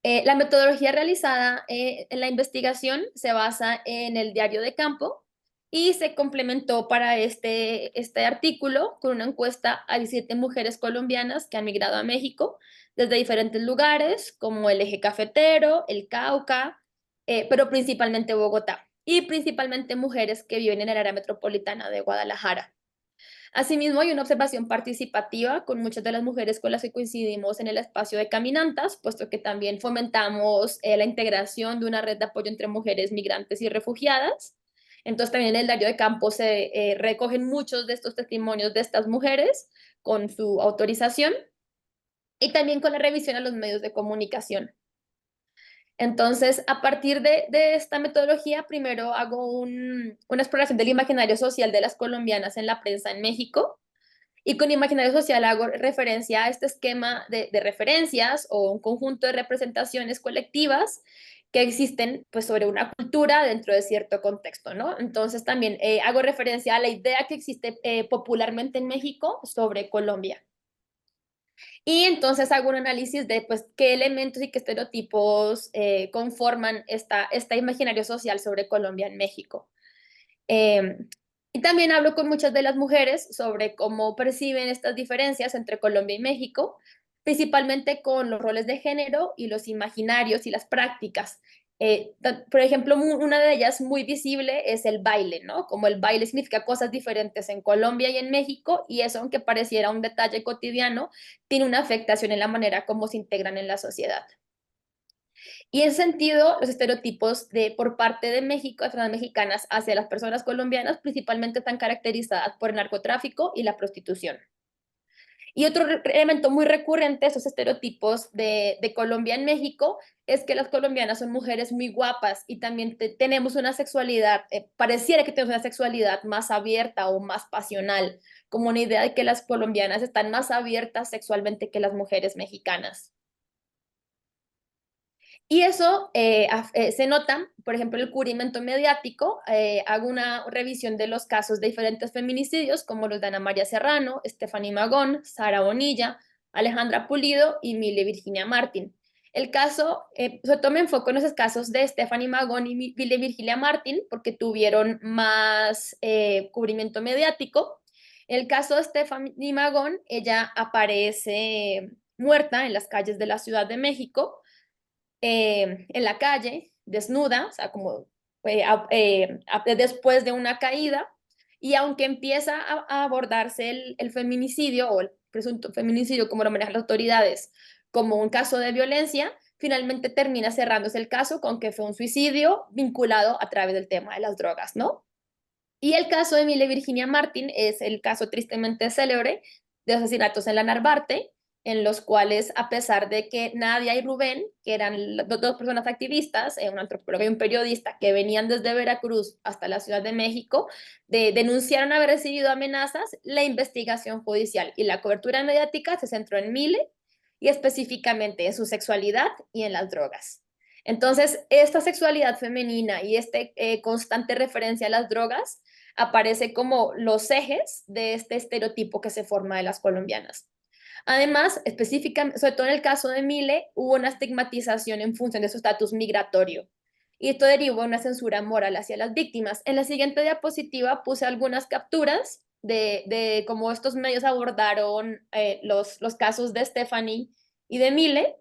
La metodología realizada en la investigación se basa en el diario de campo y se complementó para este artículo con una encuesta a 17 mujeres colombianas que han migrado a México desde diferentes lugares como el Eje Cafetero, el Cauca, pero principalmente Bogotá, y principalmente mujeres que viven en el área metropolitana de Guadalajara. Asimismo, hay una observación participativa con muchas de las mujeres con las que coincidimos en el espacio de caminantas, puesto que también fomentamos la integración de una red de apoyo entre mujeres migrantes y refugiadas. Entonces, también en el diario de campo se recogen muchos de estos testimonios de estas mujeres con su autorización y también con la revisión a los medios de comunicación. Entonces, a partir de esta metodología, primero hago una exploración del imaginario social de las colombianas en la prensa en México. Y con imaginario social hago referencia a este esquema de referencias o un conjunto de representaciones colectivas que existen pues, sobre una cultura dentro de cierto contexto, ¿no? Entonces también hago referencia a la idea que existe popularmente en México sobre Colombia. Y entonces hago un análisis de pues, qué elementos y qué estereotipos conforman este imaginario social sobre Colombia en México. Eh, y también hablo con muchas de las mujeres sobre cómo perciben estas diferencias entre Colombia y México, principalmente con los roles de género y los imaginarios y las prácticas. Por ejemplo, una de ellas muy visible es el baile, ¿no? Como el baile significa cosas diferentes en Colombia y en México, y eso, aunque pareciera un detalle cotidiano, tiene una afectación en la manera como se integran en la sociedad. Y en ese sentido, los estereotipos por parte de México, de personas mexicanas hacia las personas colombianas, principalmente están caracterizadas por el narcotráfico y la prostitución. Y otro elemento muy recurrente de esos estereotipos de Colombia en México es que las colombianas son mujeres muy guapas y también tenemos una sexualidad, pareciera que tenemos una sexualidad más abierta o más pasional, como una idea de que las colombianas están más abiertas sexualmente que las mujeres mexicanas. Y eso se nota, por ejemplo, el cubrimiento mediático. Hago una revisión de los casos de diferentes feminicidios, como los de Ana María Serrano, Stephanie Magón, Sara Bonilla, Alejandra Pulido y Mile Virginia Martín. El caso, sobre todo me enfoco en esos casos de Stephanie Magón y Mile Virginia Martín, porque tuvieron más cubrimiento mediático. En el caso de Stephanie Magón, ella aparece muerta en las calles de la Ciudad de México, en la calle, desnuda, o sea, como después de una caída, y aunque empieza a abordarse el feminicidio o el presunto feminicidio, como lo manejan las autoridades, como un caso de violencia, finalmente termina cerrándose el caso con que fue un suicidio vinculado a través del tema de las drogas, ¿no? Y el caso de Mile Virginia Martín es el caso tristemente célebre de asesinatos en la Narvarte, en los cuales, a pesar de que Nadia y Rubén, que eran dos personas activistas, un antropólogo y un periodista que venían desde Veracruz hasta la Ciudad de México, denunciaron haber recibido amenazas, la investigación judicial y la cobertura mediática se centró en Mile y específicamente en su sexualidad y en las drogas. Entonces, esta sexualidad femenina y constante referencia a las drogas aparece como los ejes de este estereotipo que se forma de las colombianas. Además, específicamente, sobre todo en el caso de Mile, hubo una estigmatización en función de su estatus migratorio. Y esto derivó en una censura moral hacia las víctimas. En la siguiente diapositiva puse algunas capturas de cómo estos medios abordaron los casos de Stephanie y de Mile,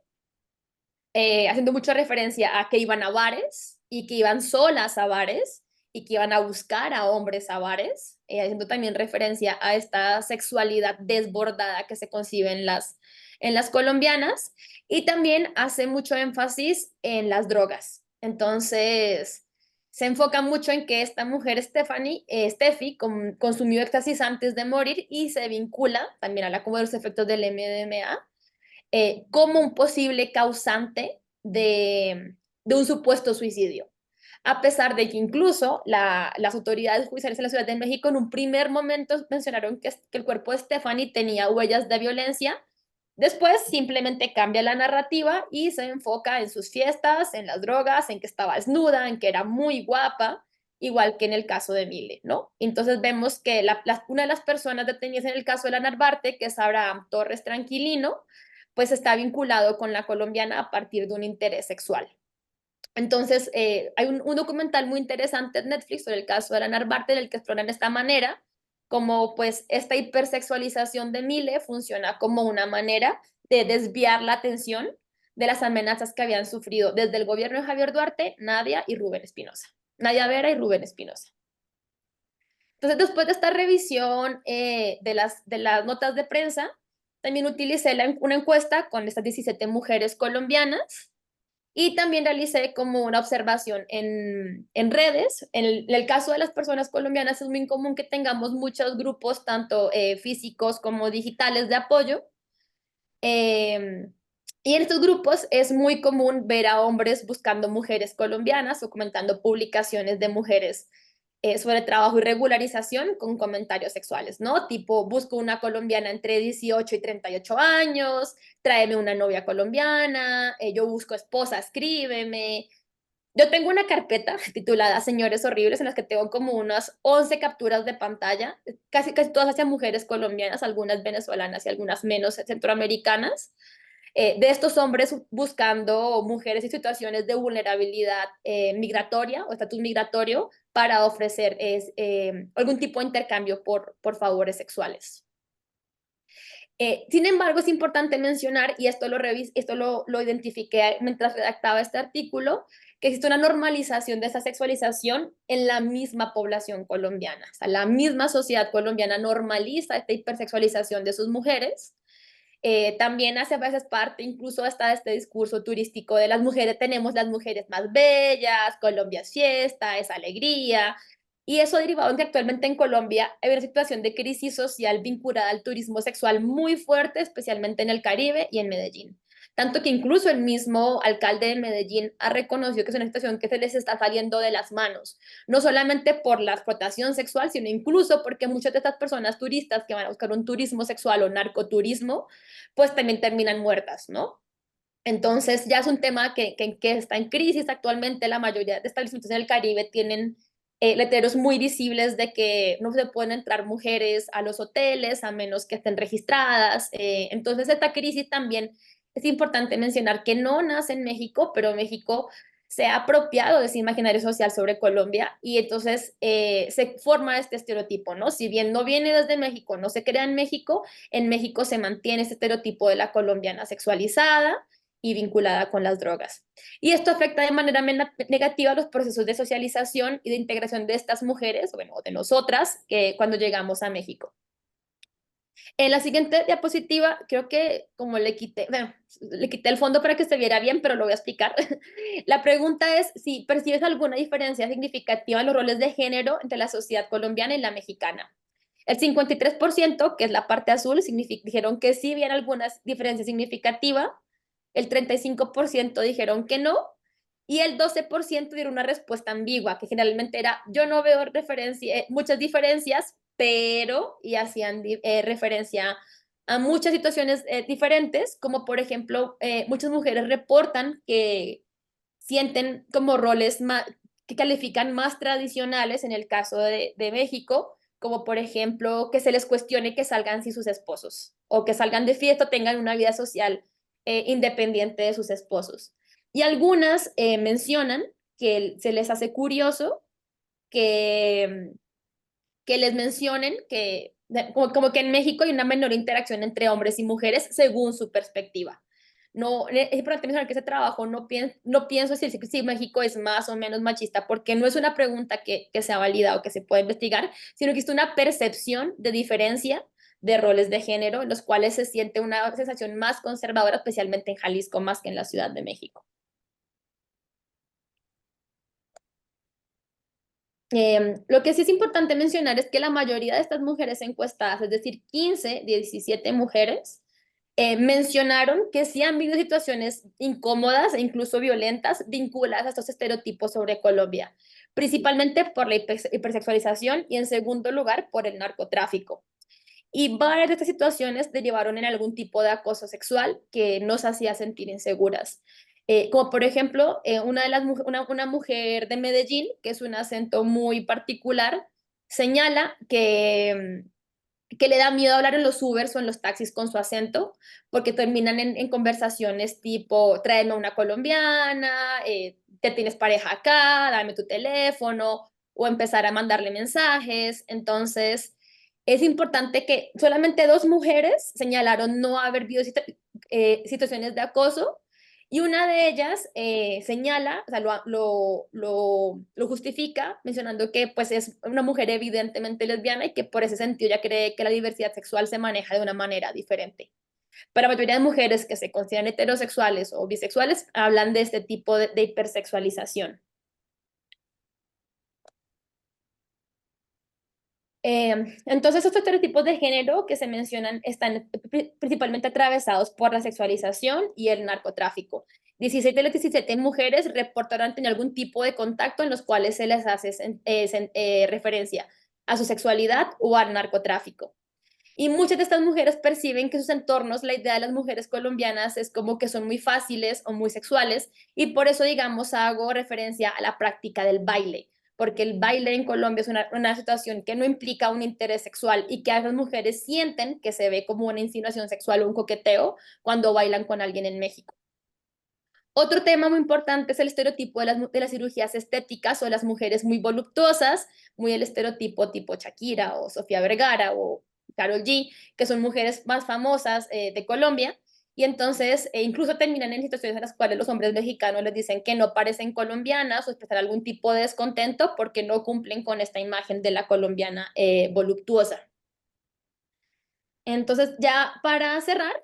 haciendo mucha referencia a que iban a bares y que iban solas a bares y que iban a buscar a hombres a bares, haciendo también referencia a esta sexualidad desbordada que se concibe en las colombianas, y también hace mucho énfasis en las drogas. Entonces, se enfoca mucho en que esta mujer, Steffi, consumió éxtasis antes de morir y se vincula también a como los efectos del MDMA, como un posible causante de un supuesto suicidio. A pesar de que incluso las autoridades judiciales en la Ciudad de México en un primer momento mencionaron que el cuerpo de Stephanie tenía huellas de violencia, después simplemente cambia la narrativa y se enfoca en sus fiestas, en las drogas, en que estaba desnuda, en que era muy guapa, igual que en el caso de Mile, ¿no? Entonces vemos que una de las personas detenidas en el caso de la Narvarte, que es Abraham Torres Tranquilino, pues está vinculado con la colombiana a partir de un interés sexual. Entonces, hay un documental muy interesante en Netflix sobre el caso de la Narvarte, en el que exploran de esta manera, como pues esta hipersexualización de Mile funciona como una manera de desviar la atención de las amenazas que habían sufrido desde el gobierno de Javier Duarte, Nadia y Rubén Espinosa. Nadia Vera y Rubén Espinosa. Entonces, después de esta revisión de las notas de prensa, también utilicé una encuesta con estas 17 mujeres colombianas y también realicé como una observación en redes. En el caso de las personas colombianas es muy común que tengamos muchos grupos, tanto físicos como digitales, de apoyo. Y en estos grupos es muy común ver a hombres buscando mujeres colombianas o comentando publicaciones de mujeres sobre trabajo y regularización con comentarios sexuales, ¿no? Tipo, busco una colombiana entre 18 y 38 años, tráeme una novia colombiana, yo busco esposa, escríbeme. Yo tengo una carpeta titulada Señores Horribles en las que tengo como unas 11 capturas de pantalla, casi todas hacia mujeres colombianas, algunas venezolanas y algunas menos centroamericanas, de estos hombres buscando mujeres en situaciones de vulnerabilidad migratoria o estatus migratorio para ofrecer algún tipo de intercambio por favores sexuales. Sin embargo, es importante mencionar, y esto lo identifiqué mientras redactaba este artículo, que existe una normalización de esa sexualización en la misma población colombiana. O sea, la misma sociedad colombiana normaliza esta hipersexualización de sus mujeres. También hace a veces parte incluso hasta este discurso turístico de las mujeres, tenemos las mujeres más bellas, Colombia es fiesta, es alegría, y eso derivado en que actualmente en Colombia hay una situación de crisis social vinculada al turismo sexual muy fuerte, especialmente en el Caribe y en Medellín. Tanto que incluso el mismo alcalde de Medellín ha reconocido que es una situación que se les está saliendo de las manos, no solamente por la explotación sexual, sino incluso porque muchas de estas personas turistas que van a buscar un turismo sexual o narcoturismo, pues también terminan muertas, ¿no? Entonces ya es un tema que está en crisis actualmente. La mayoría de establecimientos en el Caribe tienen letreros muy visibles de que no se pueden entrar mujeres a los hoteles a menos que estén registradas. Entonces esta crisis también es importante mencionar que no nace en México, pero México se ha apropiado de ese imaginario social sobre Colombia y entonces se forma este estereotipo, ¿no? Si bien no viene desde México, no se crea en México se mantiene este estereotipo de la colombiana sexualizada y vinculada con las drogas. Y esto afecta de manera negativa los procesos de socialización y de integración de estas mujeres, bueno, de nosotras, que cuando llegamos a México. En la siguiente diapositiva, creo que como le quité el fondo para que se viera bien, pero lo voy a explicar. La pregunta es si percibes alguna diferencia significativa en los roles de género entre la sociedad colombiana y la mexicana. El 53%, que es la parte azul, dijeron que sí había alguna diferencia significativa, el 35% dijeron que no, y el 12% dieron una respuesta ambigua, que generalmente era, yo no veo muchas diferencias, pero, y hacían referencia a muchas situaciones diferentes, como por ejemplo, muchas mujeres reportan que sienten como roles que califican más tradicionales en el caso de México, como por ejemplo que se les cuestione que salgan sin sus esposos o que salgan de fiesta, tengan una vida social independiente de sus esposos. Y algunas mencionan que se les hace curioso que les mencionen que como que en México hay una menor interacción entre hombres y mujeres según su perspectiva. No, es importante mencionar que ese trabajo no pienso decir si México es más o menos machista, porque no es una pregunta que sea válida o que se pueda investigar, sino que existe una percepción de diferencia de roles de género en los cuales se siente una sensación más conservadora, especialmente en Jalisco, más que en la Ciudad de México. Lo que sí es importante mencionar es que la mayoría de estas mujeres encuestadas, es decir, 15 de 17 mujeres, mencionaron que sí han vivido situaciones incómodas e incluso violentas vinculadas a estos estereotipos sobre Colombia, principalmente por la hipersexualización y en segundo lugar por el narcotráfico. Y varias de estas situaciones derivaron en algún tipo de acoso sexual que nos hacía sentir inseguras. Como por ejemplo, una mujer de Medellín, que es un acento muy particular, señala que le da miedo hablar en los Ubers o en los taxis con su acento, porque terminan en conversaciones tipo, tráeme una colombiana, te tienes pareja acá, dame tu teléfono, o empezar a mandarle mensajes. Entonces, es importante que solamente 2 mujeres señalaron no haber habido situaciones de acoso, y una de ellas señala, o sea, lo justifica mencionando que pues es una mujer evidentemente lesbiana y que por ese sentido ya cree que la diversidad sexual se maneja de una manera diferente. Pero la mayoría de mujeres que se consideran heterosexuales o bisexuales hablan de este tipo de hipersexualización. Entonces, estos estereotipos de género que se mencionan están principalmente atravesados por la sexualización y el narcotráfico. 16 de las 17 mujeres reportaron tener algún tipo de contacto en los cuales se les hace referencia a su sexualidad o al narcotráfico. Y muchas de estas mujeres perciben que sus entornos, la idea de las mujeres colombianas es como que son muy fáciles o muy sexuales, y por eso, digamos, hago referencia a la práctica del baile, porque el baile en Colombia es una situación que no implica un interés sexual y que a las mujeres sienten que se ve como una insinuación sexual o un coqueteo cuando bailan con alguien en México. Otro tema muy importante es el estereotipo de las cirugías estéticas o las mujeres muy voluptuosas, muy el estereotipo tipo Shakira o Sofía Vergara o Karol G, que son mujeres más famosas de Colombia, y entonces incluso terminan en situaciones en las cuales los hombres mexicanos les dicen que no parecen colombianas o expresan algún tipo de descontento porque no cumplen con esta imagen de la colombiana voluptuosa. Entonces, ya para cerrar,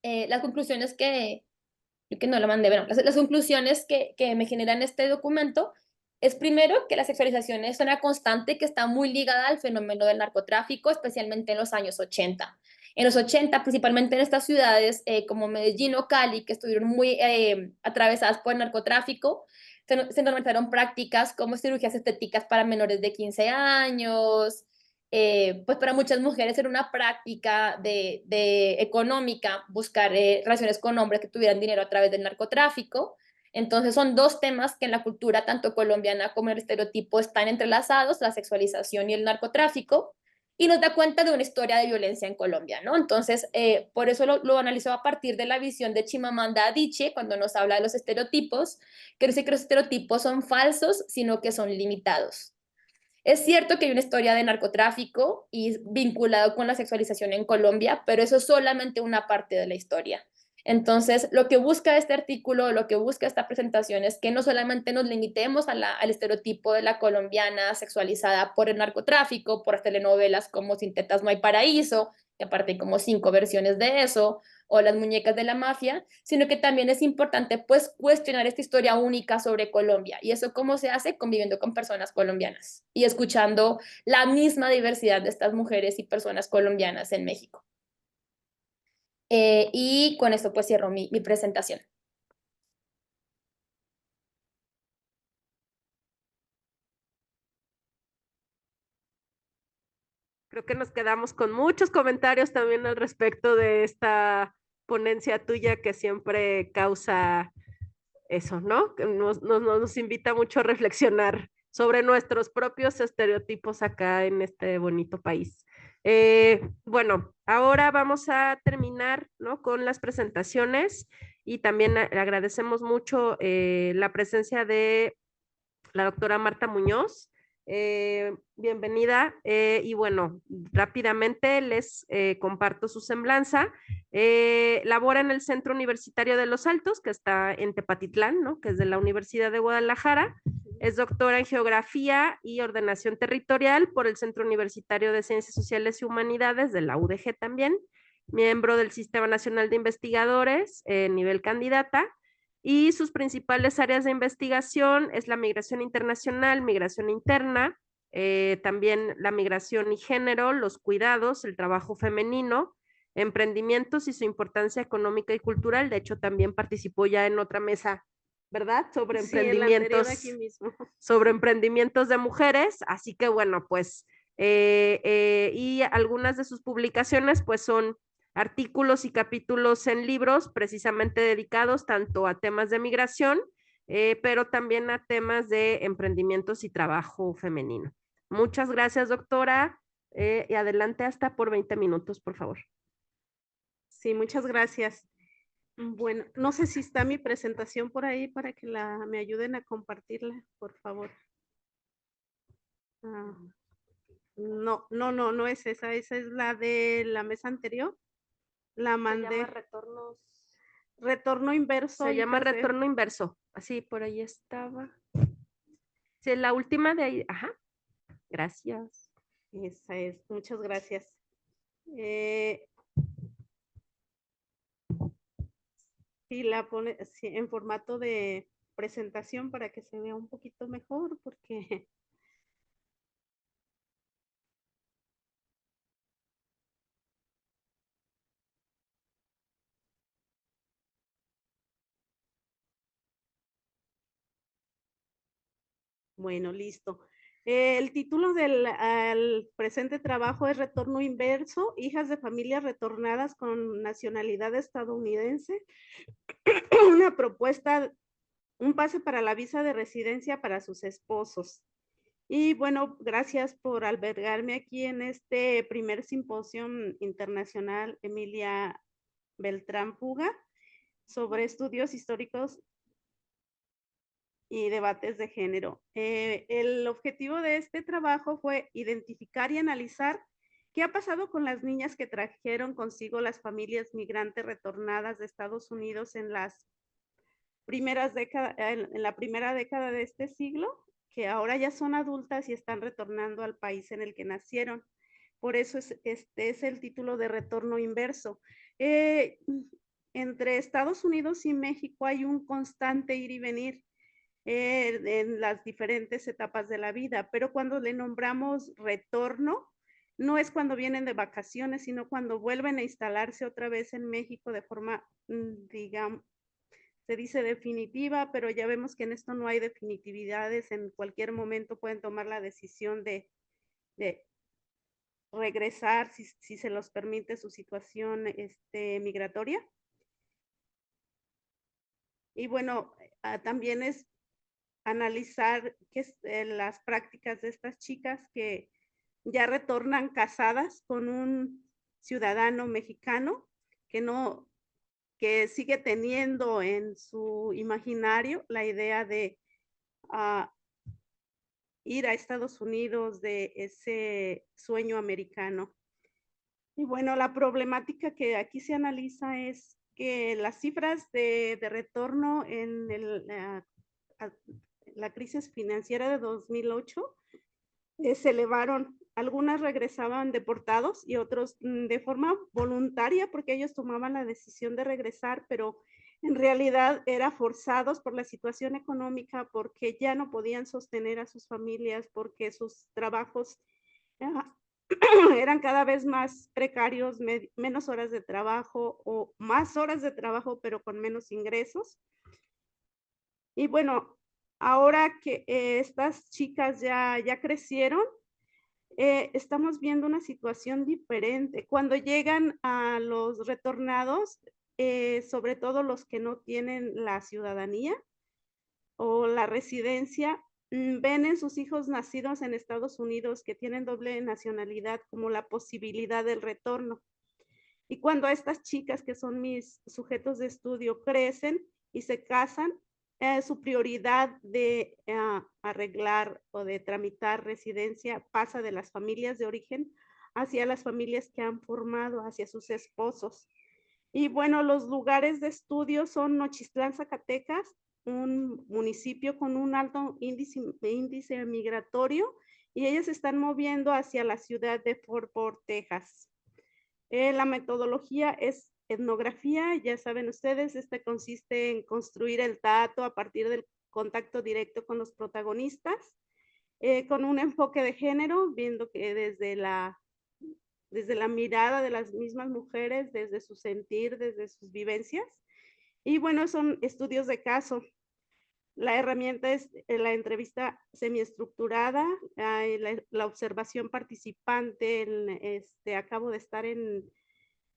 las conclusiones que no la mandé, bueno, las conclusiones que me generan este documento es primero que la sexualización es una constante que está muy ligada al fenómeno del narcotráfico, especialmente en los años 80. En los 80, principalmente en estas ciudades como Medellín o Cali, que estuvieron muy atravesadas por el narcotráfico, se normalizaron prácticas como cirugías estéticas para menores de 15 años. Pues para muchas mujeres era una práctica económica buscar relaciones con hombres que tuvieran dinero a través del narcotráfico. Entonces son 2 temas que en la cultura tanto colombiana como en el estereotipo están entrelazados, la sexualización y el narcotráfico, y nos da cuenta de una historia de violencia en Colombia, ¿no? Entonces, por eso lo analizo a partir de la visión de Chimamanda Adichie, cuando nos habla de los estereotipos, que dice que los estereotipos son falsos, sino que son limitados. Es cierto que hay una historia de narcotráfico y vinculado con la sexualización en Colombia, pero eso es solamente una parte de la historia. Entonces, lo que busca este artículo, lo que busca esta presentación es que no solamente nos limitemos al estereotipo de la colombiana sexualizada por el narcotráfico, por las telenovelas como Sin tetas no hay paraíso, que aparte hay como 5 versiones de eso, o Las muñecas de la mafia, sino que también es importante pues cuestionar esta historia única sobre Colombia. ¿Y eso cómo se hace? Conviviendo con personas colombianas y escuchando la misma diversidad de estas mujeres y personas colombianas en México. Y con esto pues cierro mi presentación. Creo que nos quedamos con muchos comentarios también al respecto de esta ponencia tuya que siempre causa eso, ¿no? Que nos invita mucho a reflexionar sobre nuestros propios estereotipos acá en este bonito país. Bueno, ahora vamos a terminar, ¿no?, con las presentaciones, y también agradecemos mucho la presencia de la doctora Marta Muñoz. Bienvenida, y bueno, rápidamente les comparto su semblanza. Labora en el Centro Universitario de Los Altos, que está en Tepatitlán, ¿no?, que es de la Universidad de Guadalajara. Es doctora en Geografía y Ordenación Territorial por el Centro Universitario de Ciencias Sociales y Humanidades, de la UDG también, miembro del Sistema Nacional de Investigadores, nivel candidata, y sus principales áreas de investigación es la migración internacional, migración interna, también la migración y género, los cuidados, el trabajo femenino, emprendimientos y su importancia económica y cultural. De hecho, también participó ya en otra mesa, ¿verdad? Sobre emprendimientos, aquí mismo. Sobre emprendimientos de mujeres. Así que bueno, pues, y algunas de sus publicaciones pues son artículos y capítulos en libros precisamente dedicados tanto a temas de migración, pero también a temas de emprendimientos y trabajo femenino. Muchas gracias, doctora, y adelante hasta por 20 minutos, por favor. Sí, muchas gracias. Bueno, no sé si está mi presentación por ahí para que me ayuden a compartirla, por favor. No es esa es la de la mesa anterior. La mandé. Se llama retornos. Retorno inverso. Se llama retorno inverso. Así, por ahí estaba. Sí, la última de ahí. Ajá. Gracias. Esa es. Muchas gracias. Sí, la pone en formato de presentación para que se vea un poquito mejor, porque bueno, listo. El título del presente trabajo es Retorno Inverso, hijas de familias retornadas con nacionalidad estadounidense. Una propuesta, un pase para la visa de residencia para sus esposos. Y bueno, gracias por albergarme aquí en este primer simposio internacional Emilia Beltrán Puga sobre estudios históricos y debates de género. El objetivo de este trabajo fue identificar y analizar qué ha pasado con las niñas que trajeron consigo las familias migrantes retornadas de Estados Unidos en las primeras décadas, en la primera década de este siglo, que ahora ya son adultas y están retornando al país en el que nacieron. Por eso este es el título de Retorno Inverso. Entre Estados Unidos y México hay un constante ir y venir en las diferentes etapas de la vida, pero cuando le nombramos retorno, no es cuando vienen de vacaciones, sino cuando vuelven a instalarse otra vez en México de forma, digamos, se dice definitiva, pero ya vemos que en esto no hay definitividades, en cualquier momento pueden tomar la decisión de regresar si se los permite su situación migratoria. Y bueno, también es analizar las prácticas de estas chicas que ya retornan casadas con un ciudadano mexicano que sigue teniendo en su imaginario la idea de ir a Estados Unidos, de ese sueño americano. Y bueno, la problemática que aquí se analiza es que las cifras de retorno en la crisis financiera de 2008 se elevaron. Algunas regresaban deportados y otros de forma voluntaria porque ellos tomaban la decisión de regresar, pero en realidad eran forzados por la situación económica, porque ya no podían sostener a sus familias, porque sus trabajos eran cada vez más precarios, menos horas de trabajo o más horas de trabajo, pero con menos ingresos. Y bueno, ahora que estas chicas ya crecieron, estamos viendo una situación diferente. Cuando llegan a los retornados, sobre todo los que no tienen la ciudadanía o la residencia, ven en sus hijos nacidos en Estados Unidos que tienen doble nacionalidad como la posibilidad del retorno. Y cuando estas chicas, que son mis sujetos de estudio, crecen y se casan, su prioridad de arreglar o de tramitar residencia pasa de las familias de origen hacia las familias que han formado, hacia sus esposos. Y bueno, los lugares de estudio son Nochistlán, Zacatecas, un municipio con un alto índice migratorio, y ellas se están moviendo hacia la ciudad de Fort Worth, Texas. La metodología es etnografía, ya saben ustedes, consiste en construir el dato a partir del contacto directo con los protagonistas, con un enfoque de género, viendo que desde la mirada de las mismas mujeres, desde su sentir, desde sus vivencias. Y bueno, son estudios de caso. La herramienta es la entrevista semiestructurada, la observación participante. Acabo de estar en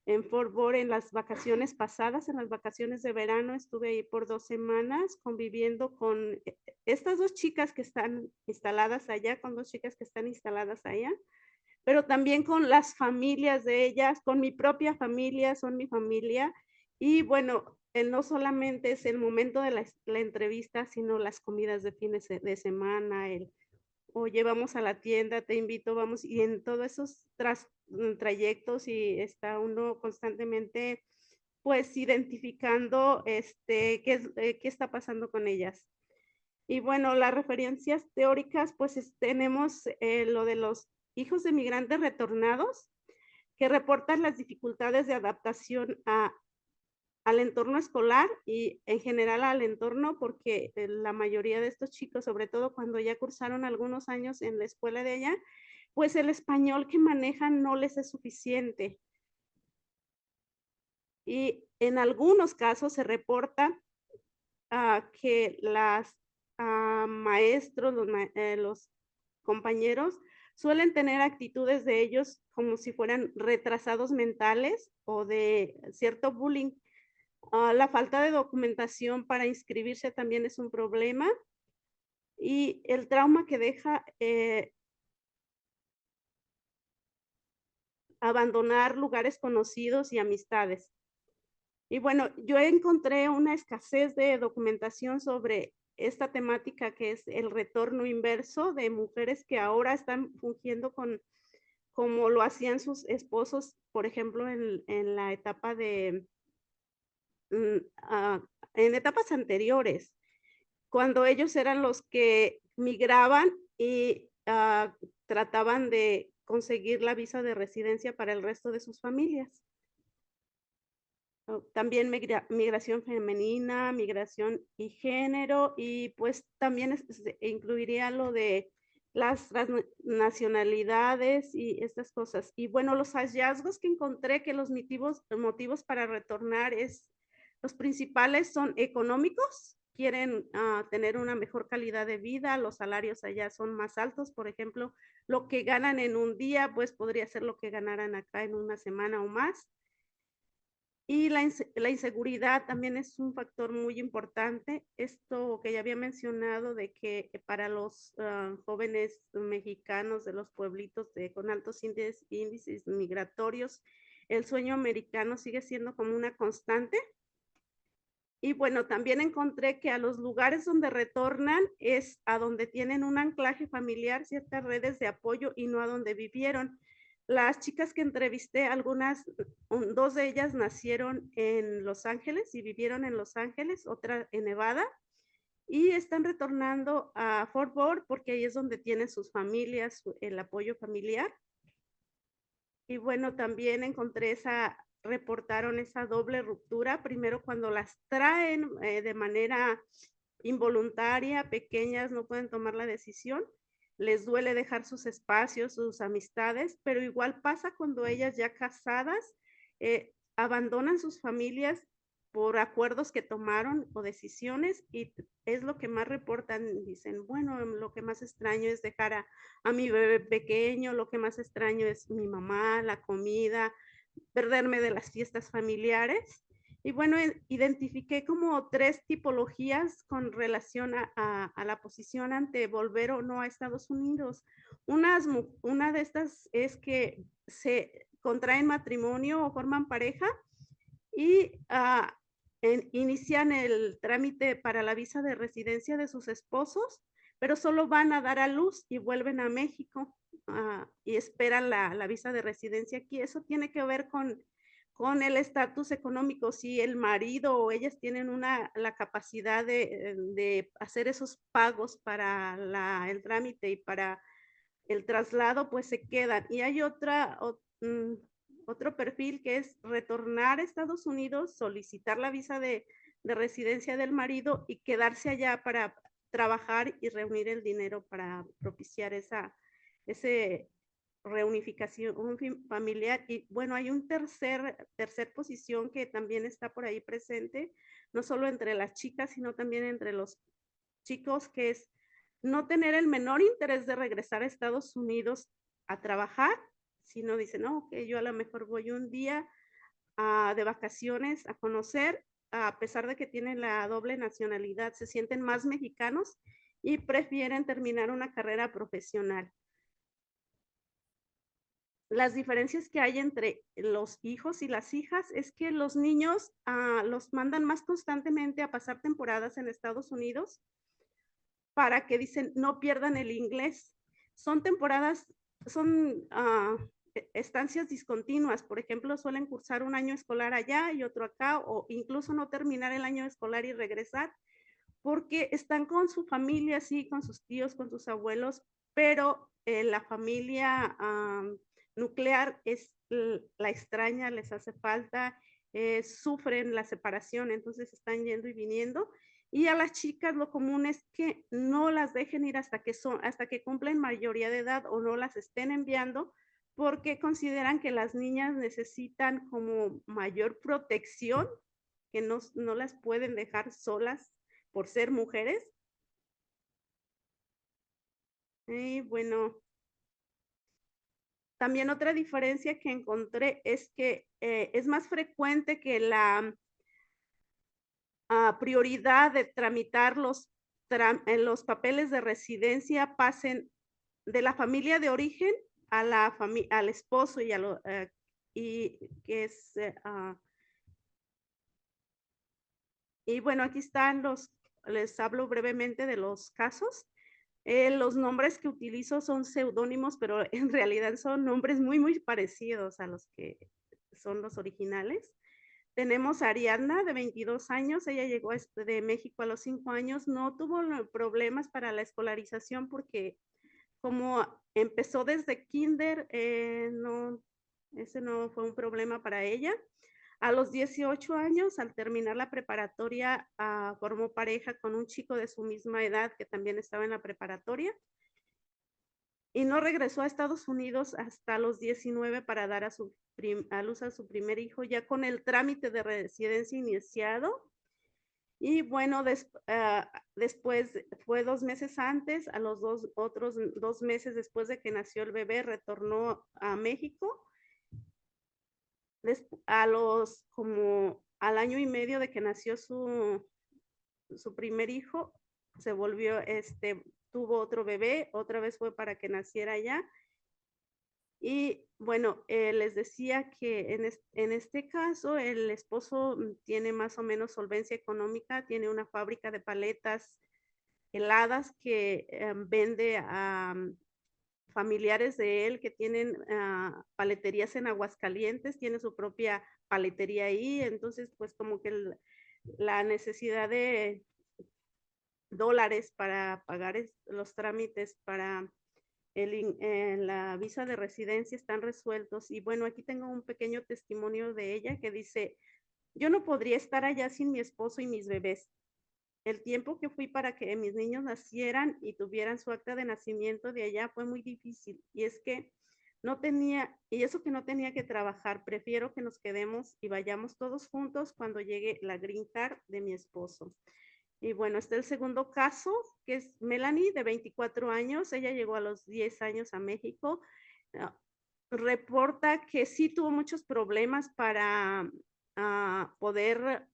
en Fort Worth en las vacaciones pasadas, en las vacaciones de verano. Estuve ahí por 2 semanas conviviendo con estas 2 chicas que están instaladas allá, con 2 chicas que están instaladas allá, pero también con las familias de ellas, con mi propia familia, son mi familia. Y bueno, no solamente es el momento de la entrevista, sino las comidas de fines de semana, oye, vamos a la tienda, te invito, vamos, y en todos esos trayectos y está uno constantemente pues identificando qué está pasando con ellas. Y bueno, las referencias teóricas, pues tenemos lo de los hijos de migrantes retornados, que reportan las dificultades de adaptación al entorno escolar y en general al entorno, porque la mayoría de estos chicos, sobre todo cuando ya cursaron algunos años en la escuela de allá, pues el español que manejan no les es suficiente. Y en algunos casos se reporta que maestros, los compañeros, suelen tener actitudes de ellos como si fueran retrasados mentales o de cierto bullying. La falta de documentación para inscribirse también es un problema y el trauma que deja abandonar lugares conocidos y amistades. Y bueno, yo encontré una escasez de documentación sobre esta temática que es el retorno inverso de mujeres que ahora están fungiendo como lo hacían sus esposos, por ejemplo, en la etapa en etapas anteriores, cuando ellos eran los que migraban y trataban de conseguir la visa de residencia para el resto de sus familias. También migración femenina, migración y género, y pues también incluiría lo de las nacionalidades y estas cosas. Y bueno, los hallazgos que encontré que los motivos para retornar los principales son económicos, quieren tener una mejor calidad de vida, los salarios allá son más altos, por ejemplo, lo que ganan en un día, pues podría ser lo que ganaran acá en una semana o más. Y la inseguridad también es un factor muy importante. Esto que ya había mencionado de que para los jóvenes mexicanos de los pueblitos con altos índices migratorios, el sueño americano sigue siendo como una constante. Y bueno, también encontré que a los lugares donde retornan es a donde tienen un anclaje familiar, ciertas redes de apoyo y no a donde vivieron. Las chicas que entrevisté, dos de ellas nacieron en Los Ángeles y vivieron en Los Ángeles, otra en Nevada, y están retornando a Fort Worth porque ahí es donde tienen sus familias, el apoyo familiar. Y bueno, también reportaron esa doble ruptura, primero cuando las traen de manera involuntaria, pequeñas, no pueden tomar la decisión, les duele dejar sus espacios, sus amistades, pero igual pasa cuando ellas ya casadas abandonan sus familias por acuerdos que tomaron o decisiones, y es lo que más reportan. Dicen, bueno, lo que más extraño es dejar a mi bebé pequeño, lo que más extraño es mi mamá, la comida, perderme de las fiestas familiares. Y bueno, identifiqué como 3 tipologías con relación a la posición ante volver o no a Estados Unidos. Una de estas es que se contraen matrimonio o forman pareja y inician el trámite para la visa de residencia de sus esposos, pero solo van a dar a luz y vuelven a México y esperan la visa de residencia aquí. Eso tiene que ver con el estatus económico. Si el marido o ellas tienen la capacidad de hacer esos pagos para el trámite y para el traslado, pues se quedan. Y hay otro perfil que es retornar a Estados Unidos, solicitar la visa de residencia del marido y quedarse allá para trabajar y reunir el dinero para propiciar ese reunificación familiar. Y bueno, hay un tercer posición que también está por ahí presente, no solo entre las chicas, sino también entre los chicos, que es no tener el menor interés de regresar a Estados Unidos a trabajar, sino dicen, no, que yo a lo mejor voy un día de vacaciones a conocer, a pesar de que tienen la doble nacionalidad, se sienten más mexicanos y prefieren terminar una carrera profesional. Las diferencias que hay entre los hijos y las hijas es que los niños los mandan más constantemente a pasar temporadas en Estados Unidos para que dicen no pierdan el inglés. Son temporadas, son estancias discontinuas. Por ejemplo, suelen cursar un año escolar allá y otro acá, o incluso no terminar el año escolar y regresar, porque están con su familia, sí, con sus tíos, con sus abuelos, pero la familia nuclear la extraña, les hace falta, sufren la separación, entonces están yendo y viniendo. Y a las chicas lo común es que no las dejen ir hasta que cumplen mayoría de edad o no las estén enviando, porque consideran que las niñas necesitan como mayor protección, que no las pueden dejar solas por ser mujeres. Y bueno, también otra diferencia que encontré es que es más frecuente que la prioridad de tramitar los papeles de residencia pasen de la familia de origen a al esposo y que es y bueno, aquí están les hablo brevemente de los casos. Los nombres que utilizo son seudónimos, pero en realidad son nombres muy, muy parecidos a los que son los originales. Tenemos a Ariadna, de 22 años. Ella llegó de México a los 5 años. No tuvo problemas para la escolarización porque como empezó desde kinder, ese no fue un problema para ella. A los 18 años, al terminar la preparatoria, formó pareja con un chico de su misma edad que también estaba en la preparatoria y no regresó a Estados Unidos hasta los 19 para dar a luz a su primer hijo, ya con el trámite de residencia iniciado. Y bueno, después fue 2 meses antes, a los otros 2 meses después de que nació el bebé, retornó a México. Como al año y medio de que nació su primer hijo, se volvió, tuvo otro bebé, otra vez fue para que naciera allá. Y bueno, les decía que en este caso el esposo tiene más o menos solvencia económica, tiene una fábrica de paletas heladas que vende a familiares de él que tienen paleterías en Aguascalientes, tiene su propia paletería ahí, entonces pues como que la necesidad de dólares para pagar los trámites para la visa de residencia están resueltos. Y bueno, aquí tengo un pequeño testimonio de ella que dice, yo no podría estar allá sin mi esposo y mis bebés. El tiempo que fui para que mis niños nacieran y tuvieran su acta de nacimiento de allá fue muy difícil. Y es que y eso que no tenía que trabajar, prefiero que nos quedemos y vayamos todos juntos cuando llegue la green card de mi esposo. Y bueno, está el segundo caso, que es Melanie, de 24 años. Ella llegó a los 10 años a México. Reporta que sí tuvo muchos problemas para poder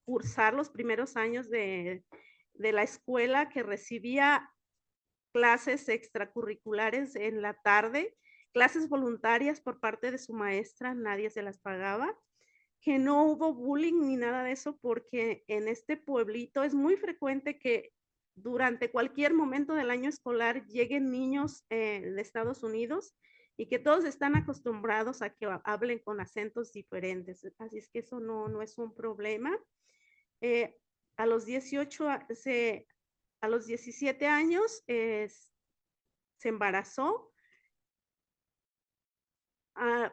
cursar los primeros años de la escuela, que recibía clases extracurriculares en la tarde, clases voluntarias por parte de su maestra, nadie se las pagaba, que no hubo bullying ni nada de eso, porque en este pueblito es muy frecuente que durante cualquier momento del año escolar lleguen niños de Estados Unidos y que todos están acostumbrados a que hablen con acentos diferentes. Así es que eso no es un problema. A los 17 años se embarazó.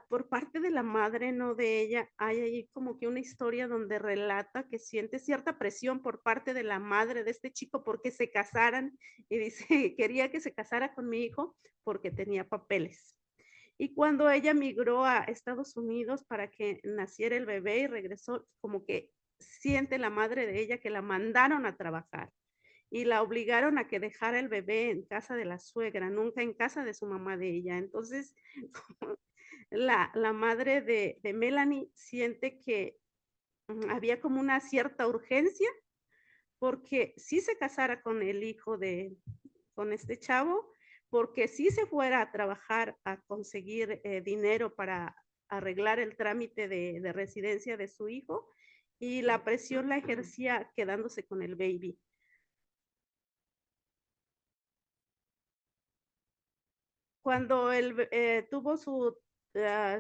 Por parte de la madre, no de ella, hay ahí como que una historia donde relata que siente cierta presión por parte de la madre de este chico porque se casaran y dice, quería que se casara con mi hijo porque tenía papeles. Y cuando ella migró a Estados Unidos para que naciera el bebé y regresó, como que siente la madre de ella que la mandaron a trabajar y la obligaron a que dejara el bebé en casa de la suegra, nunca en casa de su mamá de ella. Entonces, la madre de Melanie siente que había como una cierta urgencia porque sí se casara con el hijo con este chavo, porque sí se fuera a trabajar a conseguir dinero para arreglar el trámite de residencia de su hijo, y la presión la ejercía quedándose con el baby. Cuando él tuvo su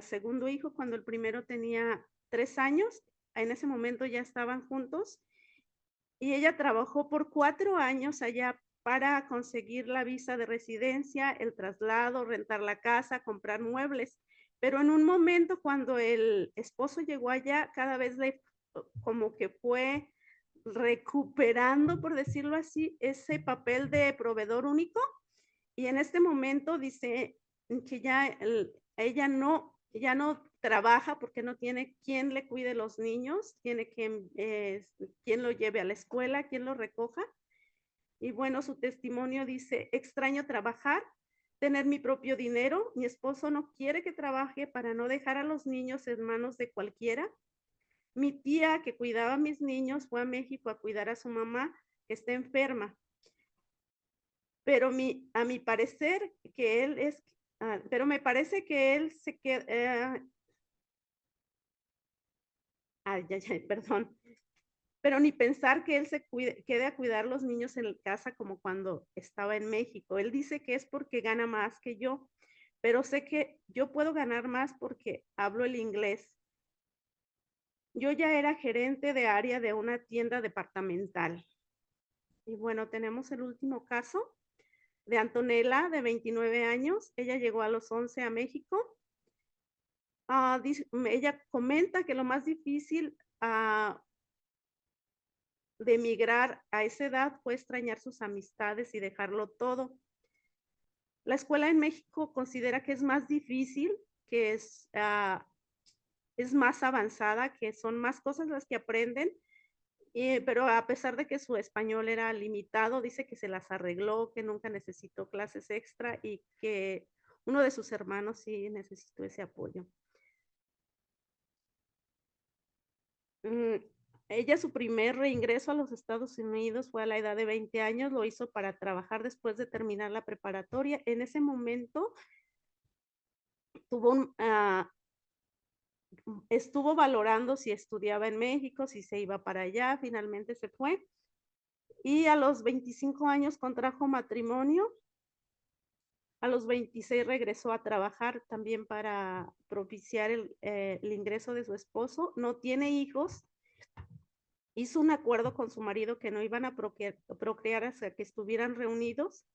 segundo hijo, cuando el primero tenía 3 años, en ese momento ya estaban juntos, y ella trabajó por 4 años allá para conseguir la visa de residencia, el traslado, rentar la casa, comprar muebles. Pero en un momento cuando el esposo llegó allá, cada vez como que fue recuperando, por decirlo así, ese papel de proveedor único. Y en este momento dice que ella ya no trabaja porque no tiene quien le cuide los niños, tiene quien lo lleve a la escuela, quien lo recoja. Y bueno, su testimonio dice: extraño trabajar, tener mi propio dinero. Mi esposo no quiere que trabaje para no dejar a los niños en manos de cualquiera. Mi tía que cuidaba a mis niños fue a México a cuidar a su mamá que está enferma. Pero a mi parecer que él es, pero me parece que él se queda, perdón, pero ni pensar que él quede a cuidar los niños en casa como cuando estaba en México. Él dice que es porque gana más que yo, pero sé que yo puedo ganar más porque hablo el inglés. Yo ya era gerente de área de una tienda departamental. Y bueno, tenemos el último caso de Antonella, de 29 años. Ella llegó a los 11 a México. Ella comenta que lo más difícil de emigrar a esa edad fue extrañar sus amistades y dejarlo todo. La escuela en México considera que es más difícil, que es más avanzada, que son más cosas las que aprenden, pero a pesar de que su español era limitado, dice que se las arregló, que nunca necesitó clases extra y que uno de sus hermanos sí necesitó ese apoyo. Ella, su primer reingreso a los Estados Unidos fue a la edad de 20 años, lo hizo para trabajar después de terminar la preparatoria. En ese momento estuvo valorando si estudiaba en México, si se iba para allá, finalmente se fue. Y a los 25 años contrajo matrimonio. A los 26 regresó a trabajar también para propiciar el ingreso de su esposo. No tiene hijos. Hizo un acuerdo con su marido que no iban a procrear hasta que estuvieran reunidos.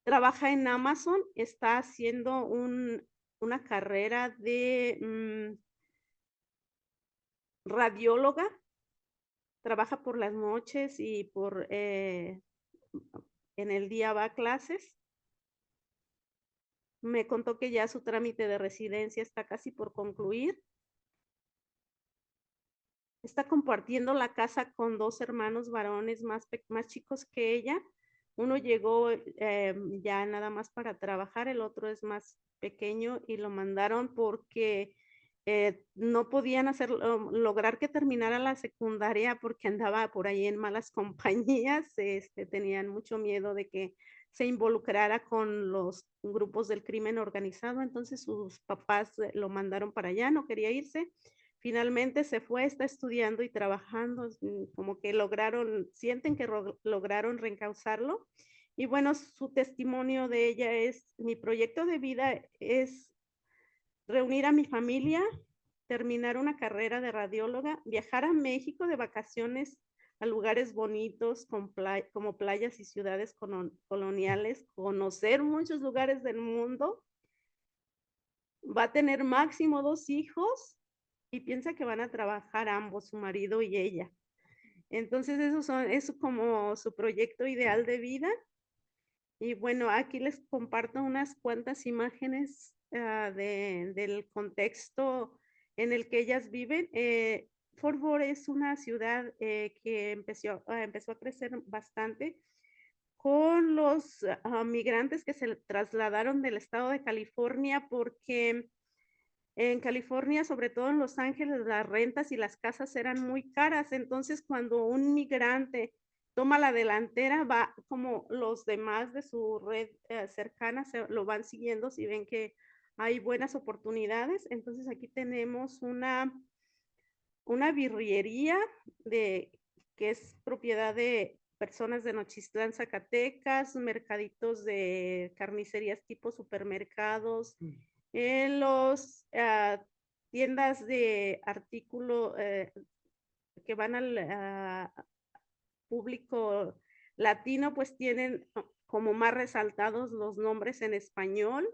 Trabaja en Amazon, está haciendo una carrera de radióloga. Trabaja por las noches y en el día va a clases. Me contó que ya su trámite de residencia está casi por concluir. Está compartiendo la casa con 2 hermanos varones más chicos que ella. Uno llegó ya nada más para trabajar, el otro es más pequeño y lo mandaron porque no podían lograr que terminara la secundaria porque andaba por ahí en malas compañías. Tenían mucho miedo de que se involucrara con los grupos del crimen organizado, entonces sus papás lo mandaron para allá, no quería irse. Finalmente se fue, está estudiando y trabajando, como que sienten que lograron reencauzarlo. Y bueno, su testimonio de ella es: mi proyecto de vida es reunir a mi familia, terminar una carrera de radióloga, viajar a México de vacaciones a lugares bonitos como playas y ciudades coloniales, conocer muchos lugares del mundo. Va a tener máximo 2 hijos y piensa que van a trabajar ambos, su marido y ella. Entonces es como su proyecto ideal de vida. Y bueno, aquí les comparto unas cuantas imágenes del contexto en el que ellas viven. Fort Worth es una ciudad que empezó a crecer bastante con los migrantes que se trasladaron del estado de California porque En California, sobre todo en Los Ángeles, las rentas y las casas eran muy caras. Entonces, cuando un migrante toma la delantera, va como los demás de su red cercana lo van siguiendo si ven que hay buenas oportunidades. Entonces, aquí tenemos una birrería que es propiedad de personas de Nochistlán, Zacatecas, mercaditos de carnicerías tipo supermercados, en los tiendas de artículo que van al público latino, pues tienen como más resaltados los nombres en español.